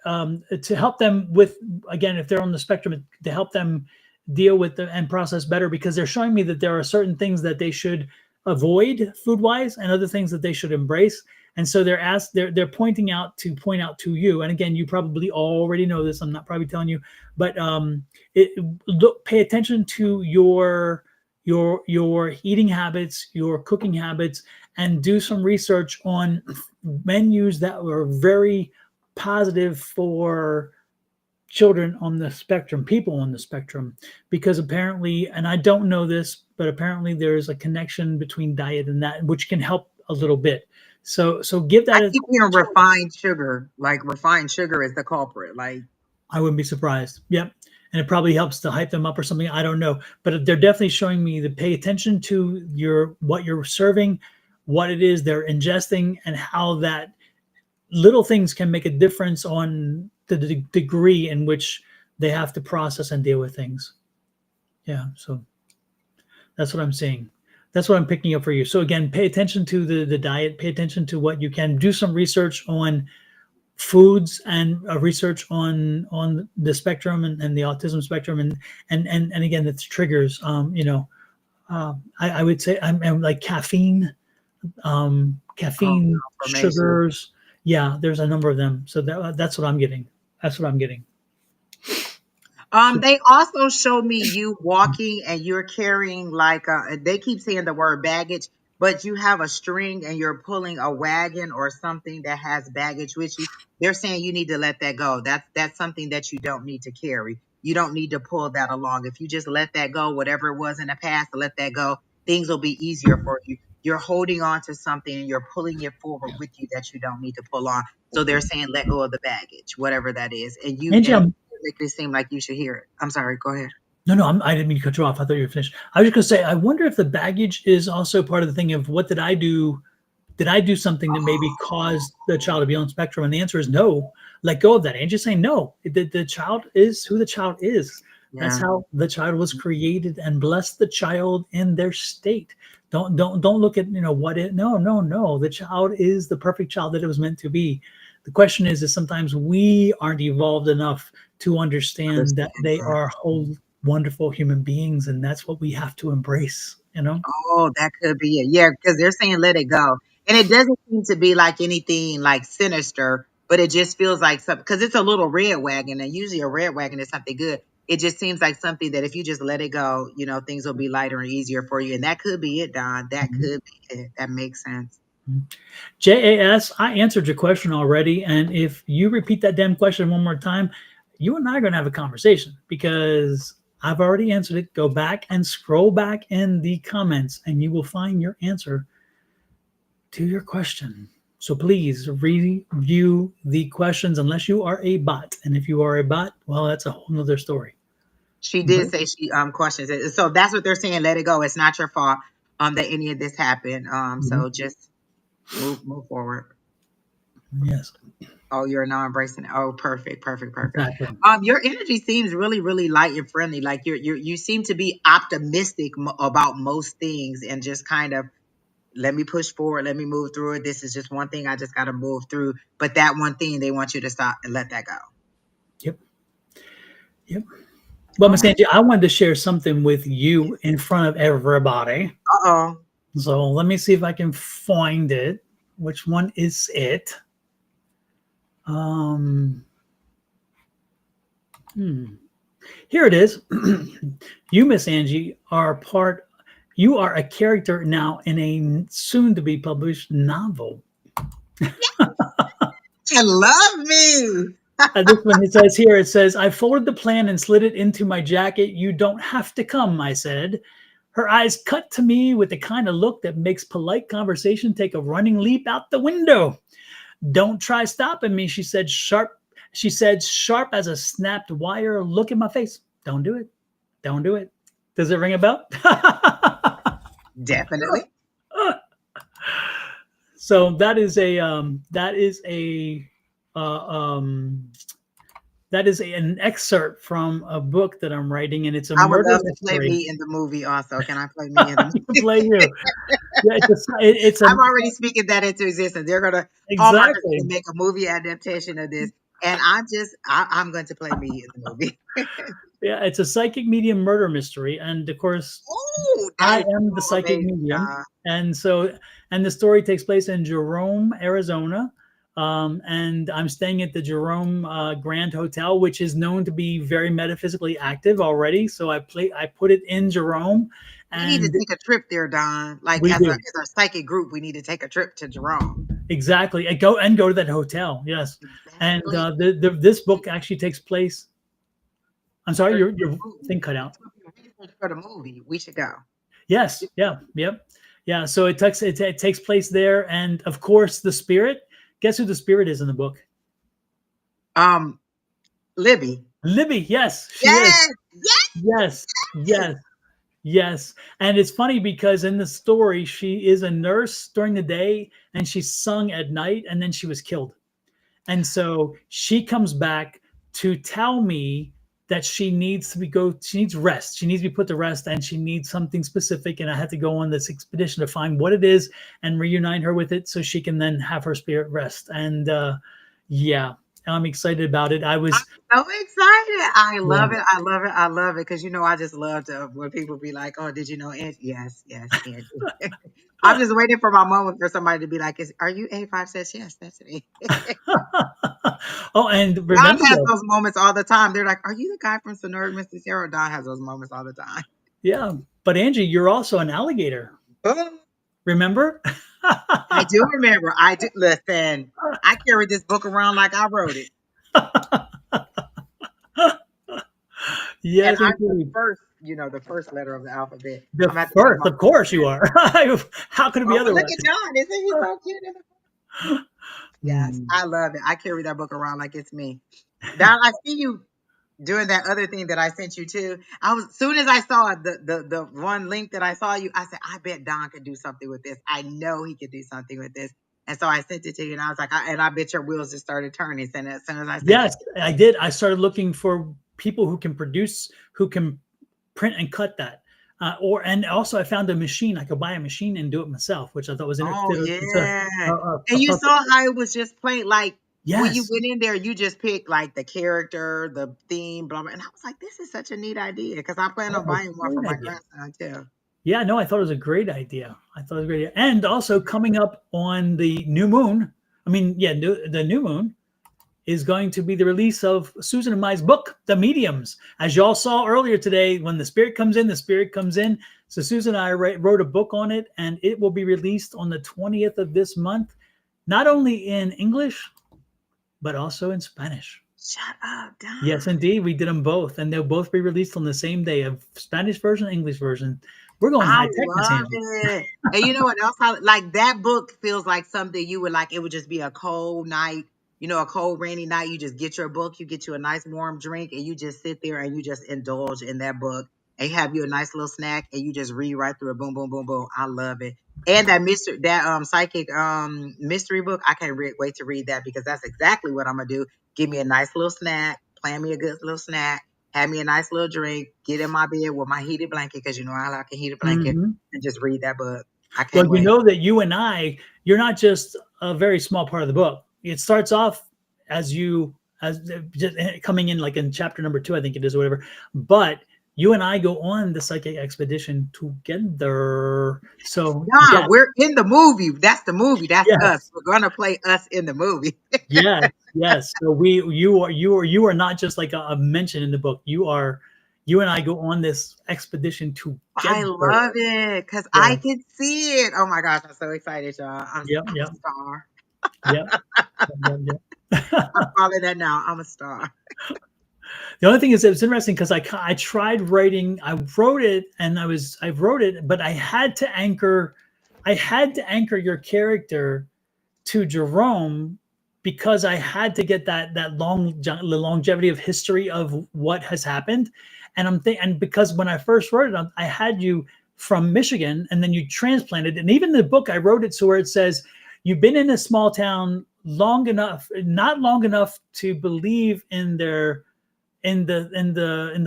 again, if they're on the spectrum, to help them deal with and process better, because they're showing me that there are certain things that they should avoid food wise and other things that they should embrace. And so they're point out to you, and again, you probably already know this, I'm not probably telling you, but pay attention to your eating habits, your cooking habits, and do some research on menus that were very positive for children on the spectrum, people on the spectrum, because apparently, and I don't know this, but apparently there's a connection between diet and that, which can help a little bit. So give I that keep hearing refined sugar. Like refined sugar is the culprit. Like I wouldn't be surprised. Yep. And it probably helps to hype them up or something. I don't know. But they're definitely showing me to pay attention to what you're serving, what it is they're ingesting, and how that little things can make a difference on the degree in which they have to process and deal with things. Yeah. So that's what I'm seeing. That's what I'm picking up for you. So again, pay attention to the diet, pay attention to what you can do, some research on foods, and research on the spectrum and the autism spectrum, and again, that's triggers. I would say I'm like caffeine, caffeine, information. sugars. Yeah, there's a number of them. So that's what I'm getting. That's what I'm getting. They also show me you walking and you're carrying like they keep saying the word baggage, but you have a string and you're pulling a wagon or something that has baggage with you. They're saying you need to let that go. That's something that you don't need to carry. You don't need to pull that along. If you just let that go, whatever it was in the past, let that go, things will be easier for you. You're holding on to something and you're pulling it forward with you that you don't need to pull on. So they're saying let go of the baggage, whatever that is. And Angie, make it seem like you should hear it. I'm sorry. Go ahead. No, I didn't mean to cut you off. I thought you were finished. I was just going to say, I wonder if the baggage is also part of the thing of what did I do? Did I do something that maybe caused the child to be on spectrum? And the answer is no. Let go of that. Angie's saying no. The child is who the child is. Yeah. That's how the child was created, and bless the child in their state. Don't look at what it. No. The child is the perfect child that it was meant to be. The question is sometimes we aren't evolved enough to understand that they are whole, wonderful human beings, and that's what we have to embrace. Oh, that could be it. Yeah, because they're saying let it go, and it doesn't seem to be like anything like sinister, but it just feels like something, because it's a little red wagon, and usually a red wagon is something good. It just seems like something that if you just let it go, things will be lighter and easier for you, and that could be it, Don. That could be it. That makes sense. JAS, I answered your question already, and if you repeat that damn question one more time, you and I are going to have a conversation, because I've already answered it. Go back and scroll back in the comments, and you will find your answer to your question. So please review the questions unless you are a bot. And if you are a bot, well, that's a whole nother story. She did say she questions it. So that's what they're saying. Let it go. It's not your fault that any of this happened. So just move forward. Yes. Oh, you're now embracing it. Oh, perfect. Exactly. Your energy seems really, really light and friendly. Like you seem to be optimistic about most things, and just kind of, let me push forward, let me move through it. This is just one thing I just got to move through. But that one thing, they want you to stop and let that go. Yep. Well, Miss Angie, I wanted to share something with you in front of everybody. Uh-oh. So let me see if I can find it. Which one is it? Here it is. You, Miss Angie, you are a character now in a soon-to-be published novel. You love me. This one it says, I folded the plan and slid it into my jacket. You don't have to come, I said. Her eyes cut to me with the kind of look that makes polite conversation take a running leap out the window. Don't try stopping me, she said, sharp. She said, sharp as a snapped wire. Look at my face. Don't do it. Don't do it. Does it ring a bell? Definitely. So that is an excerpt from a book that I'm writing, and it's a I would murder love to mystery. play me in the movie also. Can I play me in the movie? Play you. Yeah, I'm already speaking that into existence. They're gonna Hallmark is gonna make a movie adaptation of this, and I'm going to play me in the movie. Yeah, it's a psychic medium murder mystery, and of course, I am the psychic medium, and the story takes place in Jerome, Arizona, and I'm staying at the Jerome Grand Hotel, which is known to be very metaphysically active already. So I put it in Jerome. We need to take a trip there, Don. Like as a psychic group, we need to take a trip to Jerome. Exactly, and go to that hotel. Yes, exactly. And this book actually takes place. I'm sorry, your thing cut out. For the movie, we should go. Yes. Yeah. Yep. Yeah. So it takes place there, and of course, the spirit. Guess who the spirit is in the book? Libby. Libby. Yes. Yes. And it's funny because in the story, she is a nurse during the day, and she sung at night, and then she was killed, and so she comes back to tell me that she needs rest. She needs to be put to rest, and she needs something specific. And I had to go on this expedition to find what it is and reunite her with it so she can then have her spirit rest. And yeah, I'm excited about it. I'm so excited. I love it. I love it. Because, I just love to, when people be like, oh, did you know Angie? Yes, Angie. I'm just waiting for my moment for somebody to be like, are you A5 says yes, that's me. Oh, and remember, Don has those moments all the time. They're like, are you the guy from Sonora, Mr. Sarah? Don has those moments all the time. Yeah. But Angie, you're also an alligator. Remember? I do remember. I do. Listen, I carried this book around like I wrote it. Yes, and I'm the first, the first letter of the alphabet. The first, of course you are. How could it be otherwise? Look at John. Isn't he so cute? Yes, I love it. I carry that book around like it's me. Don, I see you doing that other thing that I sent you to. Soon as I saw the one link that I saw you, I said, I bet Don could do something with this. I know he could do something with this. And so I sent it to you, and I was like, I bet your wheels just started turning. And as soon as I sent I did. I started looking for people who can produce, who can print and cut that. And also I found a machine. I could buy a machine and do it myself, which I thought was interesting. And you saw how it was just plain, like, yes. When you went in there, you just picked like the character, the theme, blah, blah. And I was like, this is such a neat idea, because I plan on buying one for my grandson too. Yeah, no, I thought it was a great idea. And also coming up on the new moon, the new moon is going to be the release of Susan and Mai's book, The Mediums. As y'all saw earlier today, when the spirit comes in, the spirit comes in. So Susan and I wrote a book on it, and it will be released on the 20th of this month, not only in English, but also in Spanish. Shut up, Don. Yes, indeed, we did them both, and they'll both be released on the same day, of Spanish version, English version. We're going I high tech, Miss love Angie. it. And you know what else? Like that book feels like something you would like. It would just be a cold night, a cold, rainy night. You just get your book, you get you a nice warm drink, and you just sit there and you just indulge in that book and have you a nice little snack and you just read right through it. Boom, boom, boom, boom. I love it. And that psychic mystery book, I can't wait to read that because that's exactly what I'm gonna do. Give me a nice little snack, plan me a good little snack, have me a nice little drink, get in my bed with my heated blanket because I like a heated blanket Hmm. and just read that book. I Well, can't you wait. know that you're not just a very small part of the book. It starts off as just coming in like in chapter number 2, I think it is, or whatever. But you and I go on the psychic expedition together. So Nah, yeah, we're in the movie. That's the movie. That's us. yes, We're gonna play us in the movie. yes, yes. So you are not just like a mention in the book. You and I go on this expedition I together. love it because I Yeah. can see it. Oh my gosh, I'm so excited, y'all. Yep. I'm a Yep. star. Yep. Yep. Yep. I'm calling that now. I'm a star. The only thing is, it's interesting because I tried writing. I wrote it, and I wrote it, but I had to anchor your character to Jerome because I had to get the longevity of history of what has happened, and and because when I first wrote it, I had you from Michigan, and then you transplanted, and even the book I wrote it so where it says you've been in a small town long enough, not long enough to believe in the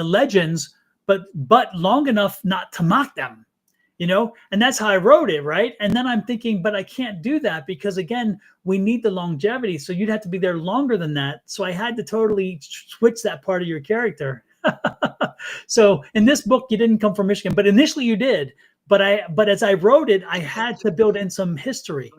legends, but long enough not to mock them, and that's how I wrote it, right? And then I'm thinking, but I can't do that because again, we need the longevity, so you'd have to be there longer than that. So I had to totally switch that part of your character. So in this book, you didn't come from Michigan, but initially you did. But as I wrote it, I had to build in some history.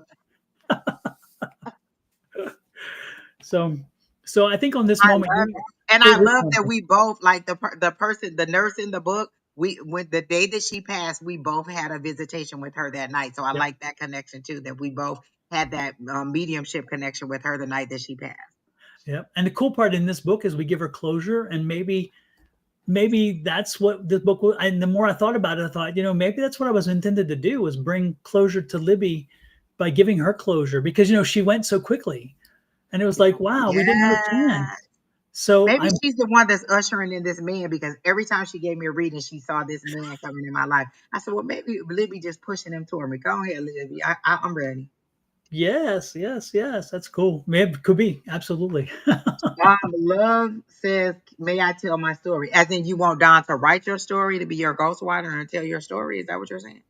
So so I think on this I moment, love it. And it I is love that something. we both like the nurse in the book. When the day that she passed, we both had a visitation with her that night. So I Yep. like that connection too. That we both had that mediumship connection with her the night that she passed. Yeah. And the cool part in this book is we give her closure, and maybe that's what this book was. And the more I thought about it, I thought, maybe that's what I was intended to do, was bring closure to Libby by giving her closure, because she went so quickly, and it was like, wow, we didn't have a Yeah. chance. So Maybe I'm she's the one that's ushering in this man because every time she gave me a reading, she saw this man coming in my life. I said, well, maybe Libby just pushing him toward me. Go ahead, Libby. I'm ready. yes, yes, yes, that's cool. Maybe it could be absolutely. Love says, may I tell my story? As in, you want Don to write your story, to be your ghostwriter and tell your story? Is that what you're saying?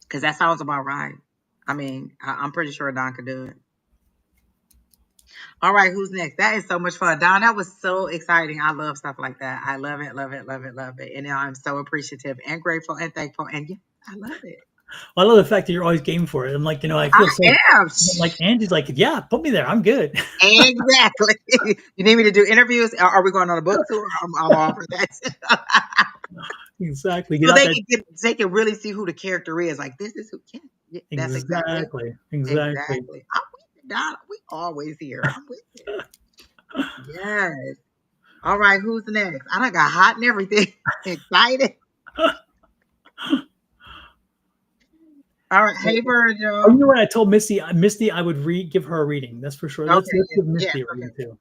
Because that sounds about right. I mean, I'm pretty sure Don could do it. All right, who's next? That is so much fun. Don, that was so exciting. I love stuff like that. I love it, love it, love it, love it. And I'm so appreciative and grateful and thankful. And yeah, I love it. Well, I love the fact that you're always game for it. I'm like, I I feel so am. like Angie's like, yeah, put me there. I'm good. Exactly. You need me to do interviews? Are we going on a book tour? I'm all for that. Exactly. Get So out that. they can really see who the character is. Like this is who. Yeah, that's exactly it. Exactly. Exactly. Exactly. I'm with you, Don. We always here. I'm with you. Yes. All right. Who's next? I done got hot and everything. Excited. All right. Hey, Oh, Virgil. what? I told Misty I would give her a reading. That's for sure. Let's Okay. give Yes. Misty a Okay. reading too.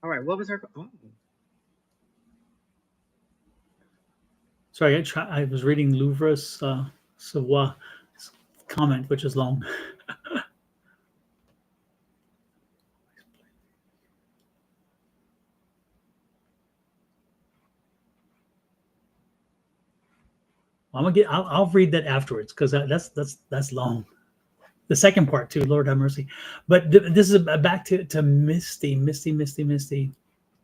All right. What was her? Oh. Sorry, I was reading Louvre's Savoie comment, which is long. I'll read that afterwards because that's long. The second part too, Lord have mercy. But this is back to Misty.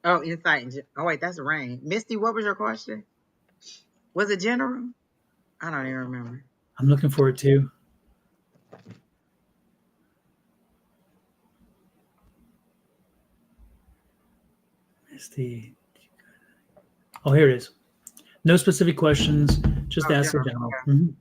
Oh, insight. Oh, wait. That's rain. Misty, what was your question? Was it general? I don't even remember. I'm looking for it too. It's the Oh, here it is. No specific questions, just Oh, ask the general. general. Okay.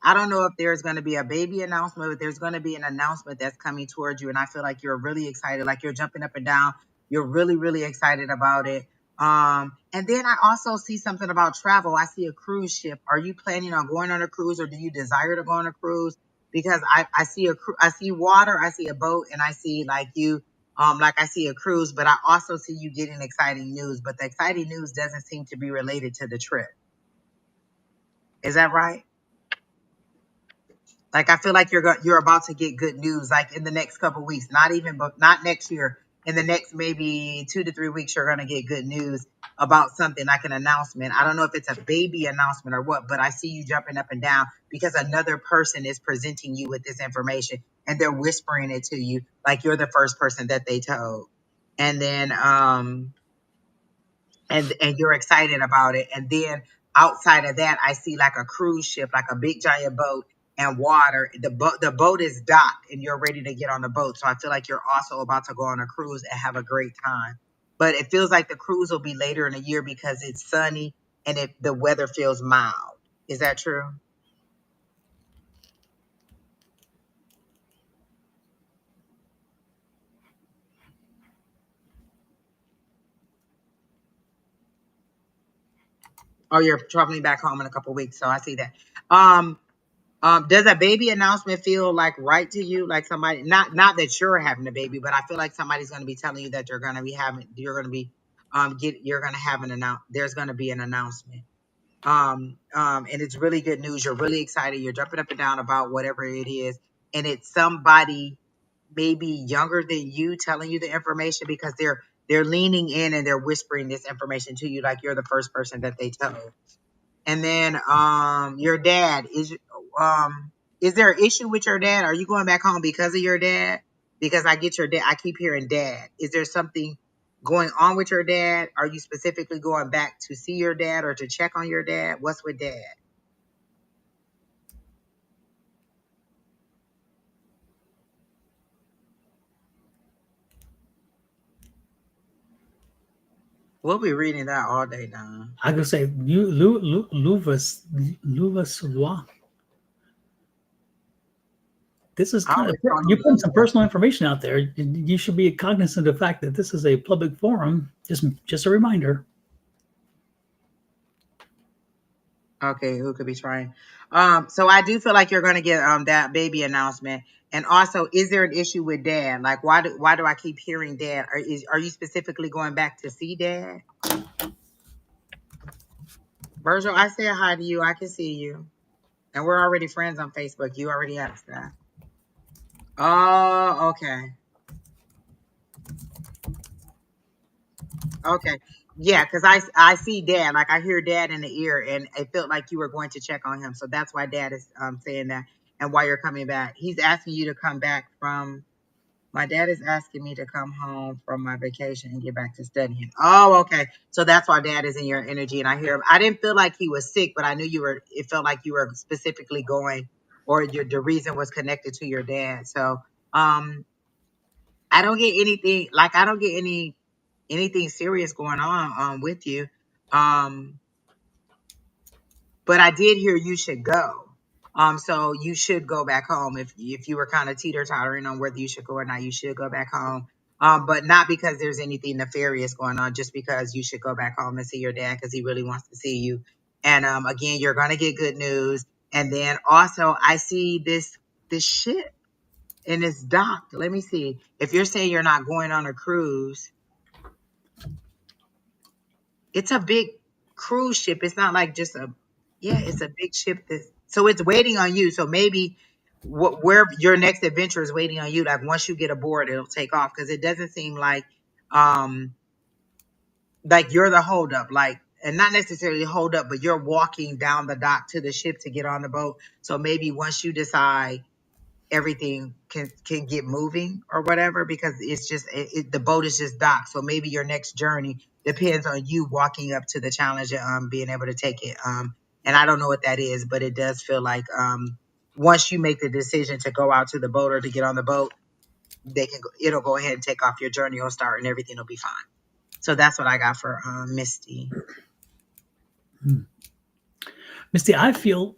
I don't know if there's going to be a baby announcement, but there's going to be an announcement that's coming towards you. And I feel like you're really excited, like you're jumping up and down. You're really, really excited about it. And then I also see something about travel. I see a cruise ship. Are you planning on going on a cruise, or do you desire to go on a cruise? Because I see I see water, I see a boat, and I see like you, like I see a cruise, but I also see you getting exciting news. But the exciting news doesn't seem to be related to the trip. Is that right? Like I feel like you're about to get good news, like in the next couple weeks. Not even, but not next year. In the next maybe 2 to 3 weeks, you're gonna get good news about something like an announcement. I don't know if it's a baby announcement or what, but I see you jumping up and down because another person is presenting you with this information and they're whispering it to you like you're the first person that they told. And then and you're excited about it. And then outside of that, I see like a cruise ship, like a big giant boat and water. The boat is docked and you're ready to get on the boat. So I feel like you're also about to go on a cruise and have a great time. But it feels like the cruise will be later in the year because it's sunny and the weather feels mild. Is that true? Oh, you're traveling back home in a couple weeks, so I see that. Um, does a baby announcement feel like right to you? Like somebody, not that you're having a baby, but I feel like somebody's going to be telling you that you're going to be, you're going to have there's going to be an announcement. And it's really good news. You're really excited. You're jumping up and down about whatever it is, and it's somebody maybe younger than you telling you the information because they're leaning in and they're whispering this information to you like you're the first person that they told. And then your dad is there an issue with your dad? Are you going back home because of your dad? Because I get your dad, I keep hearing dad. Is there something going on with your dad? Are you specifically going back to see your dad or to check on your dad? What's with dad? We'll be reading that all day, Don. I could say Luvas Lua. This is I kind of always call you're him putting some Luva. personal information out there. You should be cognizant of the fact that this is a public forum. Just a reminder. Okay, who could be trying? So I do feel like you're gonna get that baby announcement. And also, is there an issue with dad? Like why do I keep hearing dad? Are you specifically going back to see dad? Virgil, I said hi to you. I can see you. And we're already friends on Facebook. You already asked that. Oh, okay. Okay. Yeah, because I see dad, like I hear dad in the ear, and it felt like you were going to check on him. So that's why dad is saying that and why you're coming back. He's asking you to come back from my dad is asking me to come home from my vacation and get back to studying. Oh, okay. So that's why dad is in your energy. And I hear him. I didn't feel like he was sick, but I knew it felt like you were specifically going or the reason was connected to your dad. So, I don't get anything, like, I don't get anything serious going on, with you. Um, but I did hear you should go. So you should go back home if you were kind of teeter tottering on whether you should go or not. You should go back home. But not because there's anything nefarious going on, just because you should go back home and see your dad because he really wants to see you. And again, you're gonna get good news. And then also, I see this ship and it's docked. Let me see. If you're saying you're not going on a cruise, it's a big cruise ship. It's not like just yeah, it's a big ship so it's waiting on you. So maybe where your next adventure is waiting on you. Like once you get aboard, it'll take off because it doesn't seem like you're the holdup. Like and not necessarily hold up, but you're walking down the dock to the ship to get on the boat. So maybe once you decide, everything can get moving or whatever, because it's just the boat is just docked. So maybe your next journey depends on you walking up to the challenge and being able to take it. And I don't know what that is, but it does feel like once you make the decision to go out to the boat or to get on the boat, it'll go ahead and take off, your journey will start and everything will be fine. So that's what I got for Misty. Misty, I feel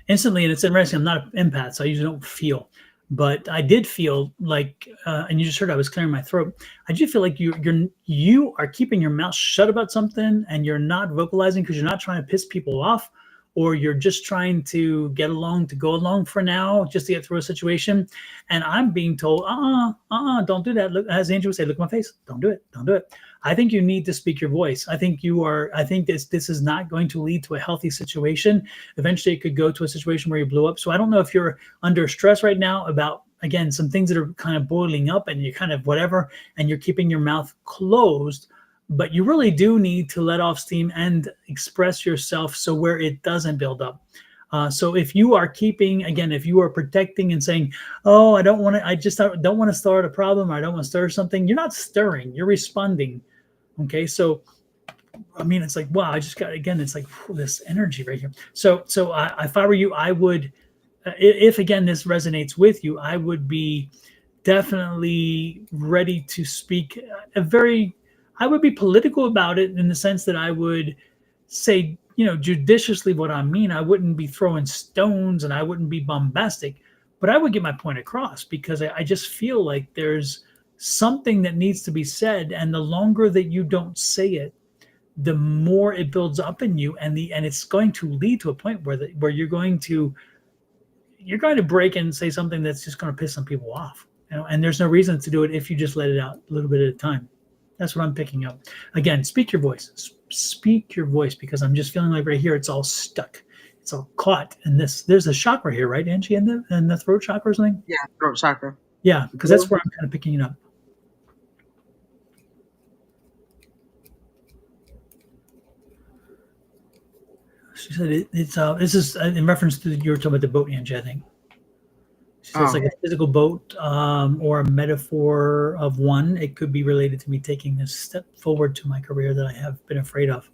instantly, and it's interesting. I'm not an empath, so I usually don't feel, but I did feel like, and you just heard I was clearing my throat. I do feel like you are keeping your mouth shut about something, and you're not vocalizing because you're not trying to piss people off, or you're just trying to get along to go along for now, just to get through a situation. And I'm being told, don't do that. Look, as Angie would say, look at my face. Don't do it. Don't do it. I think you need to speak your voice. I think this is not going to lead to a healthy situation. Eventually it could go to a situation where you blew up. So I don't know if you're under stress right now about, again, some things that are kind of boiling up and you're kind of whatever, and you're keeping your mouth closed, but you really do need to let off steam and express yourself so where it doesn't build up. So if you are if you are protecting and saying, oh, I don't want to start a problem, or I don't want to stir something, you're not stirring, you're responding. Okay. So, I mean, it's like, wow, I just got, again, it's like this energy right here. So if I were you, I would, if again, this resonates with you, I would be definitely ready to speak I would be political about it, in the sense that I would say, judiciously what I mean. I wouldn't be throwing stones and I wouldn't be bombastic, but I would get my point across, because I just feel like there's something that needs to be said. And the longer that you don't say it, the more it builds up in you, and it's going to lead to a point where you're going to break and say something that's just going to piss some people off. And there's no reason to do it if you just let it out a little bit at a time. That's what I'm picking up. Again, speak your voice. Speak your voice, because I'm just feeling like right here it's all stuck. It's all caught in this. There's a chakra here, right, Angie, in the throat chakra or something? Yeah, throat chakra. Yeah, because that's where I'm kind of picking it up. She said this is in reference to, you were talking about the boat, Angie, I think. So it's like a physical boat, or a metaphor of one. It could be related to me taking a step forward to my career that I have been afraid of.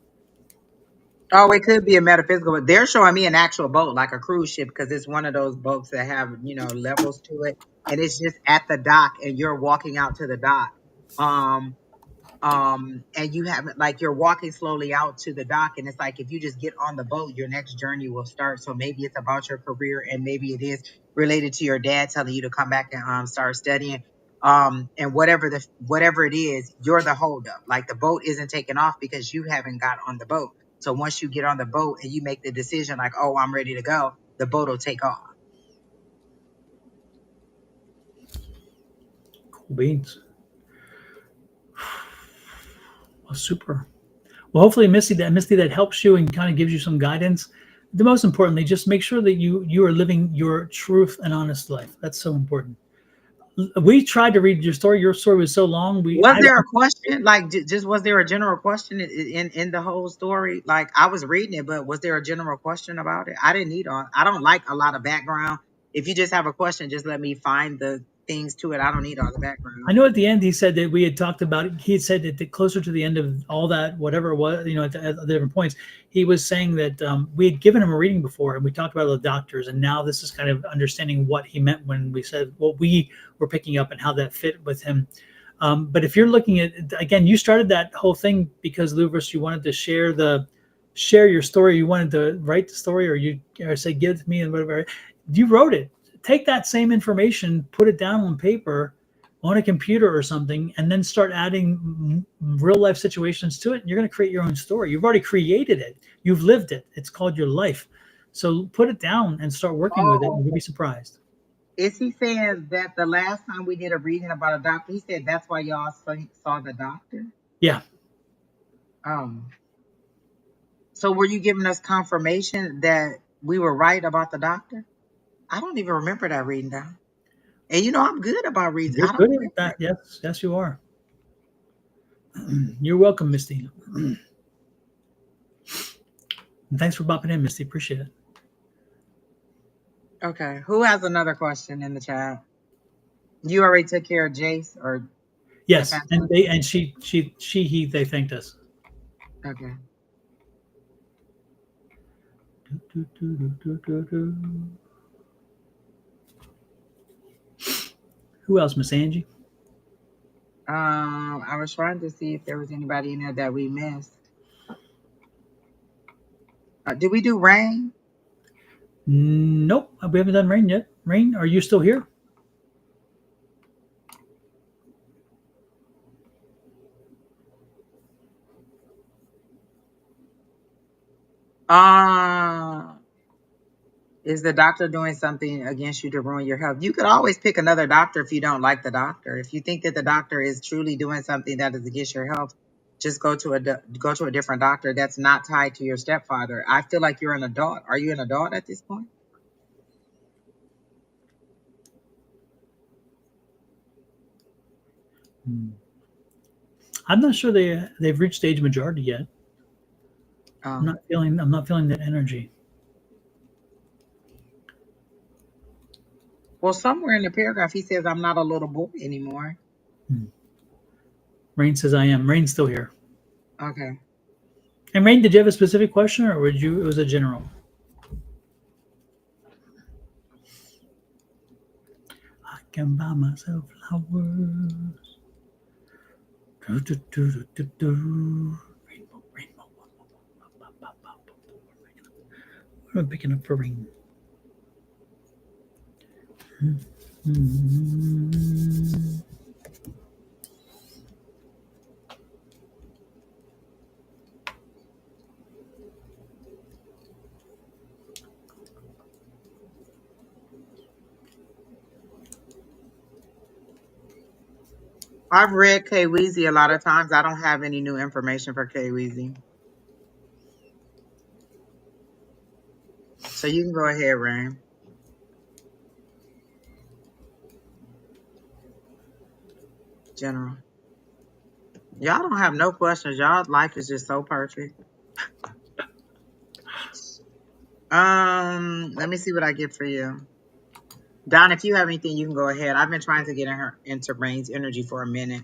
Oh, it could be a metaphysical, but they're showing me an actual boat, like a cruise ship, because it's one of those boats that have, levels to it, and it's just at the dock, and you're walking out to the dock. And you haven't, like, you're walking slowly out to the dock, and it's like, if you just get on the boat, your next journey will start. So maybe it's about your career, and maybe it is related to your dad telling you to come back and start studying. And whatever it is, you're the holdup. Like, the boat isn't taking off because you haven't got on the boat. So once you get on the boat and you make the decision, like, oh, I'm ready to go, the boat will take off. Cool beans. Well, super. Well, hopefully, Misty, that helps you and kind of gives you some guidance. The most importantly, just make sure that you are living your truth and honest life. That's so important. We tried to read your story. Your story was so long. Was there a question? Like, just was there a general question in the whole story? Like, I was reading it, but was there a general question about it? I didn't need on. I don't like a lot of background. If you just have a question, just let me find the things to it. I don't need all the background. I know at the end he said that we had talked about it. He had said that closer to the end of all that, whatever it was, at the different points, he was saying that we had given him a reading before, and we talked about the doctors, and now this is kind of understanding what he meant when we said what we were picking up and how that fit with him. But if you're looking at, again, you started that whole thing because, Luvers, you wanted to share your story. You wanted to write the story, or say, give it to me, and whatever. You wrote it. Take that same information, put it down on paper, on a computer or something, and then start adding real life situations to it. And you're going to create your own story. You've already created it. You've lived it. It's called your life. So put it down and start working with it, and you'll be surprised. Is he saying that the last time we did a reading about a doctor, he said that's why y'all saw the doctor? Yeah. So were you giving us confirmation that we were right about the doctor? I don't even remember that reading down. And I'm good about reading. You're good at that. Yes, you are. You're welcome, Misty. And thanks for bopping in, Misty. Appreciate it. Okay. Who has another question in the chat? You already took care of Jace or Yes, and Evangelist? he, they thanked us. Okay. Who else, Miss Angie? I was trying to see if there was anybody in there that we missed. Did we do Rain? Nope, we haven't done Rain yet. Rain, are you still here? Uh, is the doctor doing something against you to ruin your health? You could always pick another doctor if you don't like the doctor. If you think that the doctor is truly doing something that is against your health, just go to a different doctor that's not tied to your stepfather. I feel like you're an adult. Are you an adult at this point? I'm not sure they've reached age majority yet. I'm not feeling that energy. Well, somewhere in the paragraph he says, "I'm not a little boy anymore." Rain says I am. Rain's still here. Okay. And Rain, did you have a specific question, or would you? It was a general. I can buy myself flowers. Do, do, do, do, do. Rainbow, rainbow. What am I picking up for Rain? I've read K Weezy a lot of times. I don't have any new information for K Weezy. So you can go ahead, Rain. General. Y'all don't have no questions. Y'all life is just so perfect. Let me see what I get for you. Don, if you have anything, you can go ahead. I've been trying to get into Rain's energy for a minute.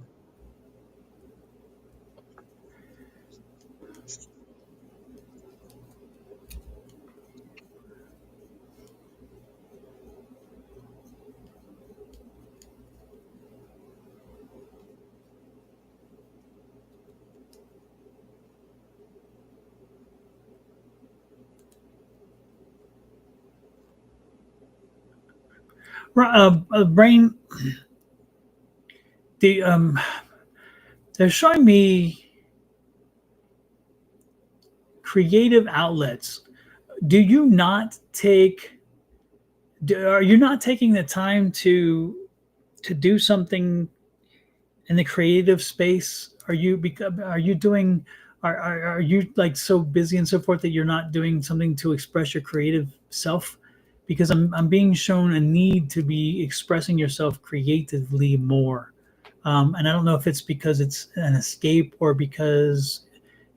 Rain, they're showing me creative outlets. Do you not take? Are you not taking the time to do something in the creative space? Are you doing? Are you like so busy and so forth that you're not doing something to express your creative self? Because I'm being shown a need to be expressing yourself creatively more. And I don't know if it's because it's an escape or because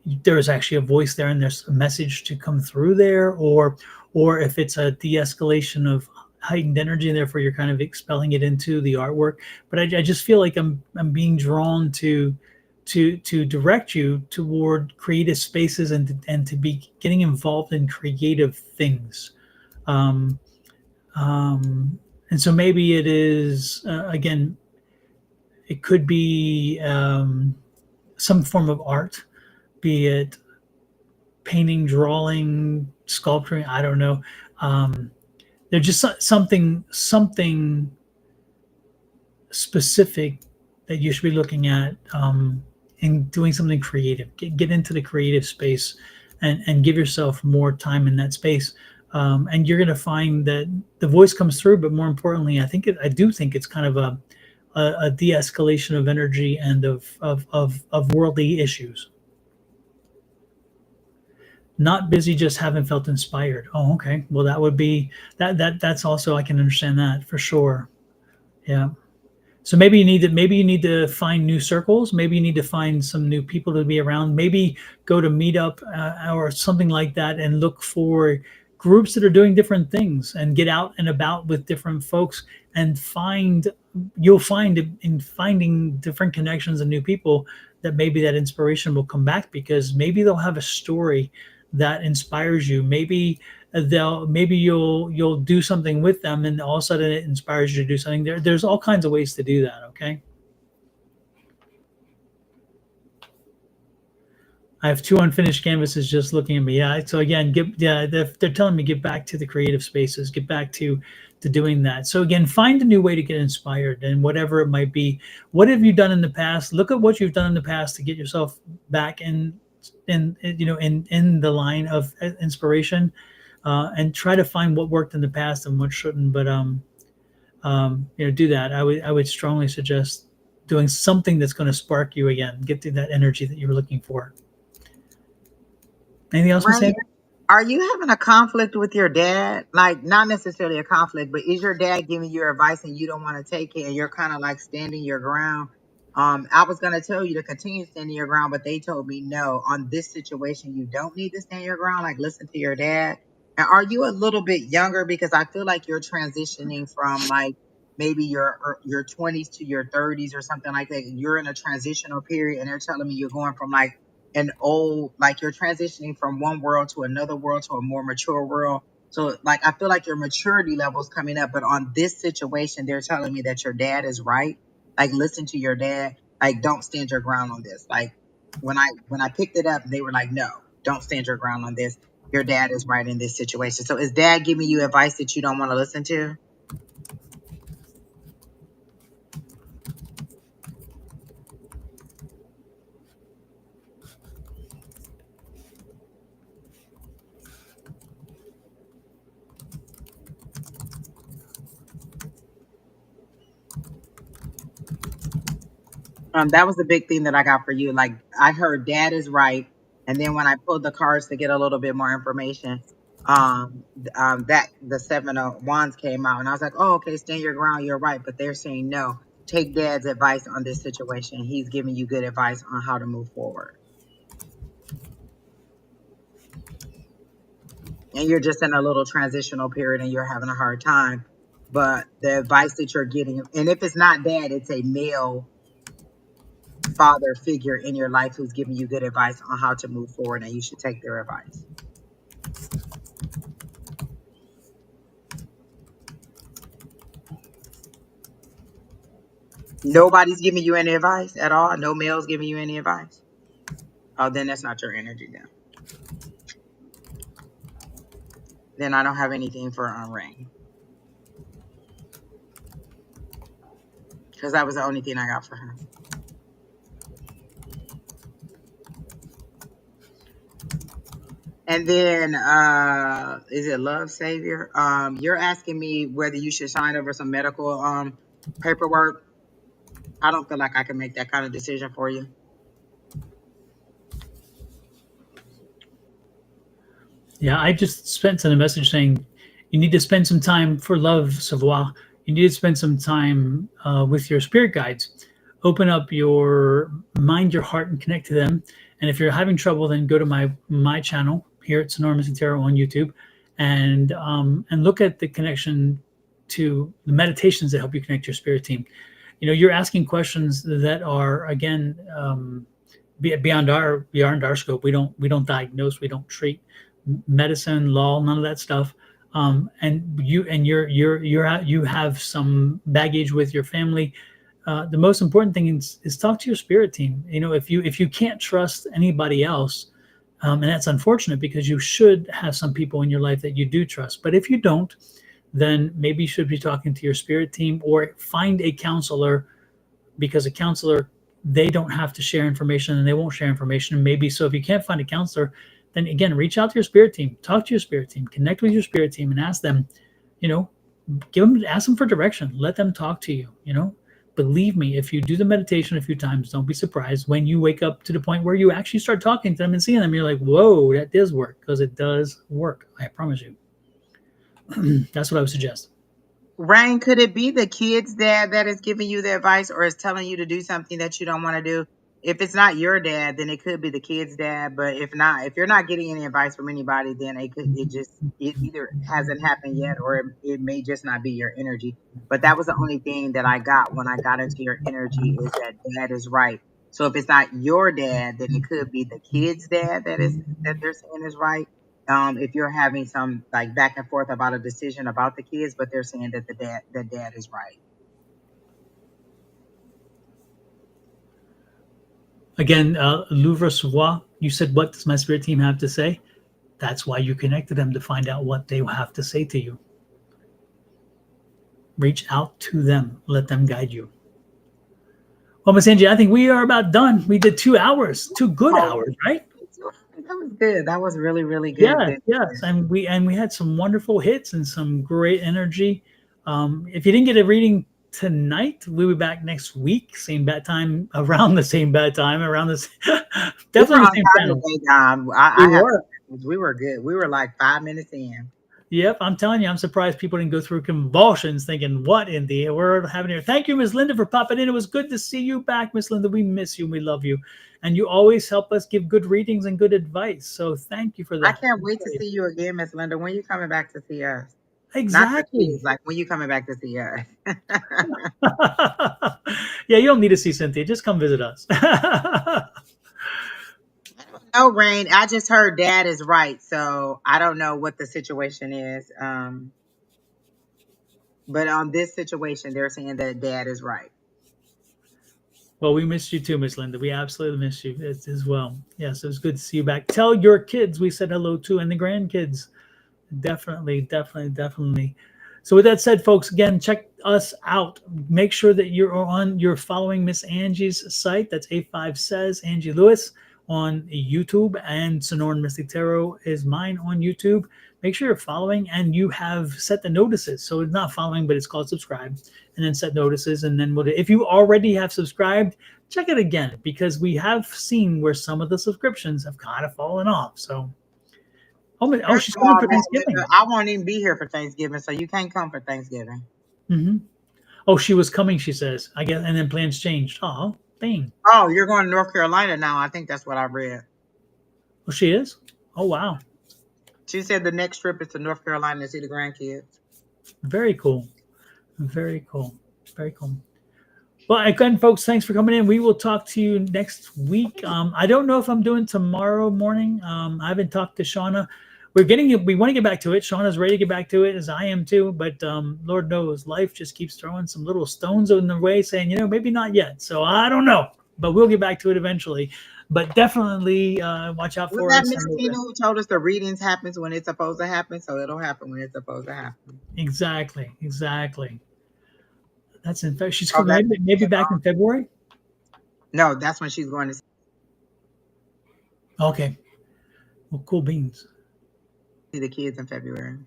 there's actually a voice there and there's a message to come through there, or if it's a de-escalation of heightened energy and therefore you're kind of expelling it into the artwork. But I just feel like I'm being drawn to direct you toward creative spaces and to be getting involved in creative things. Um, and so maybe it is again, it could be some form of art, be it painting, drawing, sculpturing. I don't know. There's just something specific that you should be looking at and doing something creative. Get into the creative space and give yourself more time in that space. And you're going to find that the voice comes through, but more importantly, I do think it's kind of a de-escalation of energy and of worldly issues. Not busy, just haven't felt inspired. Oh, okay. Well, that would be that's also, I can understand that for sure. Yeah. So maybe you need to find new circles. Maybe you need to find some new people to be around. Maybe go to meetup or something like that, and look for groups that are doing different things, and get out and about with different folks, and you'll find in finding different connections and new people that maybe that inspiration will come back, because maybe they'll have a story that inspires you. Maybe you'll do something with them, and all of a sudden it inspires you to do something. There's all kinds of ways to do that. Okay. I have 2 unfinished canvases just looking at me. Yeah. So again, they're telling me get back to the creative spaces, get back to doing that. So again, find a new way to get inspired, and whatever it might be. What have you done in the past? Look at what you've done in the past to get yourself back in the line of inspiration, and try to find what worked in the past and what shouldn't. But do that. I would strongly suggest doing something that's going to spark you again, get to that energy that you were looking for. Anything else, Miss Right. Angie? Are you having a conflict with your dad? Like, not necessarily a conflict, but is your dad giving you advice and you don't want to take it, and you're kind of like standing your ground? I was gonna tell you to continue standing your ground, but they told me no. On this situation, you don't need to stand your ground. Like, listen to your dad. And are you a little bit younger? Because I feel like you're transitioning from like maybe your 20s to your 30s or something like that. You're in a transitional period, and they're telling me you're going from like an old, like you're transitioning from one world to another world to a more mature world. So like I feel like your maturity level is coming up, but on this situation, they're telling me that your dad is right. Like, listen to your dad. Like, don't stand your ground on this. Like, when I picked it up, they were like, no, don't stand your ground on this. Your dad is right in this situation. So is dad giving you advice that you don't want to listen to? That was the big thing that I got for you. Like, I heard dad is right, and then when I pulled the cards to get a little bit more information, that the 7 of Wands came out, and I was like, oh, okay, stand your ground, you're right. But they're saying no. Take dad's advice on this situation. He's giving you good advice on how to move forward, and you're just in a little transitional period, and you're having a hard time. But the advice that you're getting, and if it's not dad, it's a male father figure in your life who's giving you good advice on how to move forward, and you should take their advice. Nobody's giving you any advice at all? No male's giving you any advice? Oh, then that's not your energy then. Then I don't have anything for Rain. Because that was the only thing I got for her. And then is it Love Savior? You're asking me whether you should sign over some medical paperwork. I don't feel like I can make that kind of decision for you. Yeah, I just sent a message saying you need to spend some time for love, savoir. You need to spend some time with your spirit guides. Open up your mind, your heart, and connect to them. And if you're having trouble, then go to my channel here at Sonora Mystic Tarot on YouTube, and look at the connection to the meditations that help you connect your spirit team. You know, you're asking questions that are again beyond our scope. We don't diagnose, we don't treat. Medicine, law, none of that stuff. And you have some baggage with your family. The most important thing is talk to your spirit team. You know, if you can't trust anybody else, and that's unfortunate because you should have some people in your life that you do trust. But if you don't, then maybe you should be talking to your spirit team, or find a counselor, because a counselor, they don't have to share information, and they won't share information. And maybe so if you can't find a counselor, then again, reach out to your spirit team, talk to your spirit team, connect with your spirit team, and ask them, ask them for direction. Let them talk to you. Believe me, if you do the meditation a few times, don't be surprised when you wake up to the point where you actually start talking to them and seeing them. You're like, whoa, that does work, because it does work. I promise you. That's what I would suggest. Rain, could it be the kid's dad that is giving you the advice or is telling you to do something that you don't want to do? If it's not your dad, then it could be the kid's dad. But if not, if you're not getting any advice from anybody, then it either hasn't happened yet or it may just not be your energy. But that was the only thing that I got when I got into your energy is that dad is right. So if it's not your dad, then it could be the kid's dad that they're saying is right. If you're having some like back and forth about a decision about the kids, but they're saying that the dad is right. Again, Louvre Savoie, you said, what does my spirit team have to say? That's why you connected them, to find out what they have to say to you. Reach out to them. Let them guide you. Well, Miss Angie, I think we are about done. We did 2 hours, 2 good hours, right? That was good. That was really, really good. Yeah, Good. yes, and we had some wonderful hits and some great energy. If you didn't get a reading tonight, we'll be back next week, same bad time, around the same bad time, around this, We were definitely the on same time channel. today, We I have were. we were good. We were like 5 minutes in. Yep, I'm telling you, I'm surprised people didn't go through convulsions thinking, what in the world happened here? Thank you, Miss Linda, for popping in. It was good to see you back, Miss Linda. We miss you and we love you. And you always help us give good readings and good advice. So thank you for I that. can't wait to see you again, Miss Linda. When you coming back to see us? Not the Exactly. kids, like when you coming back to see us. Yeah, you don't need to see Cynthia. Just come visit us. No, Rain. I just heard dad is right, so I don't know what the situation is. But on this situation, they're saying that dad is right. Well, we missed you too, Miss Linda. We absolutely missed you as well. Yes, it was good to see you back. Tell your kids we said hello to, and the grandkids. Definitely, definitely, definitely. So with that said, folks, again, check us out. Make sure that you're following Miss Angie's site. That's 85 Says Angie Lewis on YouTube, and Sonoran Mystic Tarot is mine on YouTube. Make sure you're following and you have set the notices. So it's not following, but it's called subscribe, and then set notices. And then if you already have subscribed, check it again, because we have seen where some of the subscriptions have kind of fallen off. So, First she's of coming all, for Miss Thanksgiving. Linda, I won't even be here for Thanksgiving, so you can't come for Thanksgiving. Mm-hmm. Oh, she was coming, she says. I guess, and then plans changed. Oh, dang. Oh, you're going to North Carolina now. I think that's what I read. Oh, she is? Oh, wow. She said the next trip is to North Carolina to see the grandkids. Very cool. Very cool. Very cool. Well, again, folks, thanks for coming in. We will talk to you next week. I don't know if I'm doing tomorrow morning. I haven't talked to Shauna. We want to get back to it. Shauna's ready to get back to it, as I am too. But Lord knows, life just keeps throwing some little stones in the way, saying, maybe not yet. So I don't know, but we'll get back to it eventually. But definitely watch out Was for that us. Miss Tina who told us the readings happens when it's supposed to happen? So it'll happen when it's supposed to happen. Exactly. That's in fact, she's Oh, coming maybe back in February. No, that's when she's going to Okay. Well, cool beans. see the kids in February.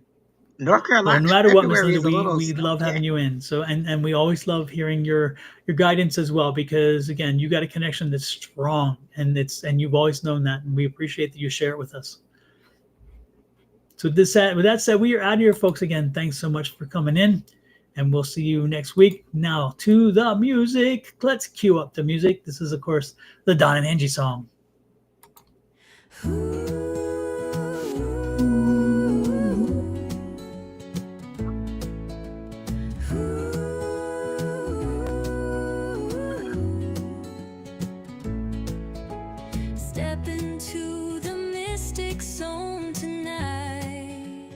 North Well, Carolina. no matter what, Miss February Linda, is a little we love slow. having you in. So and we always love hearing your guidance as well, because again, you got a connection that's strong, and you've always known that, and we appreciate that you share it with us. So with that said, we are out of here, folks. Again, thanks so much for coming in, and we'll see you next week. Now to the music. Let's cue up the music. This is, of course, the Don and Angie song. Step into the mystic zone tonight.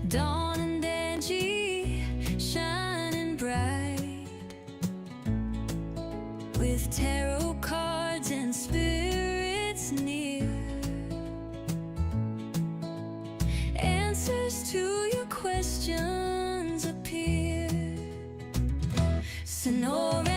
Dawn and Angie shining bright with tarot cards and spirits near. Answers to your questions appear. Sonoran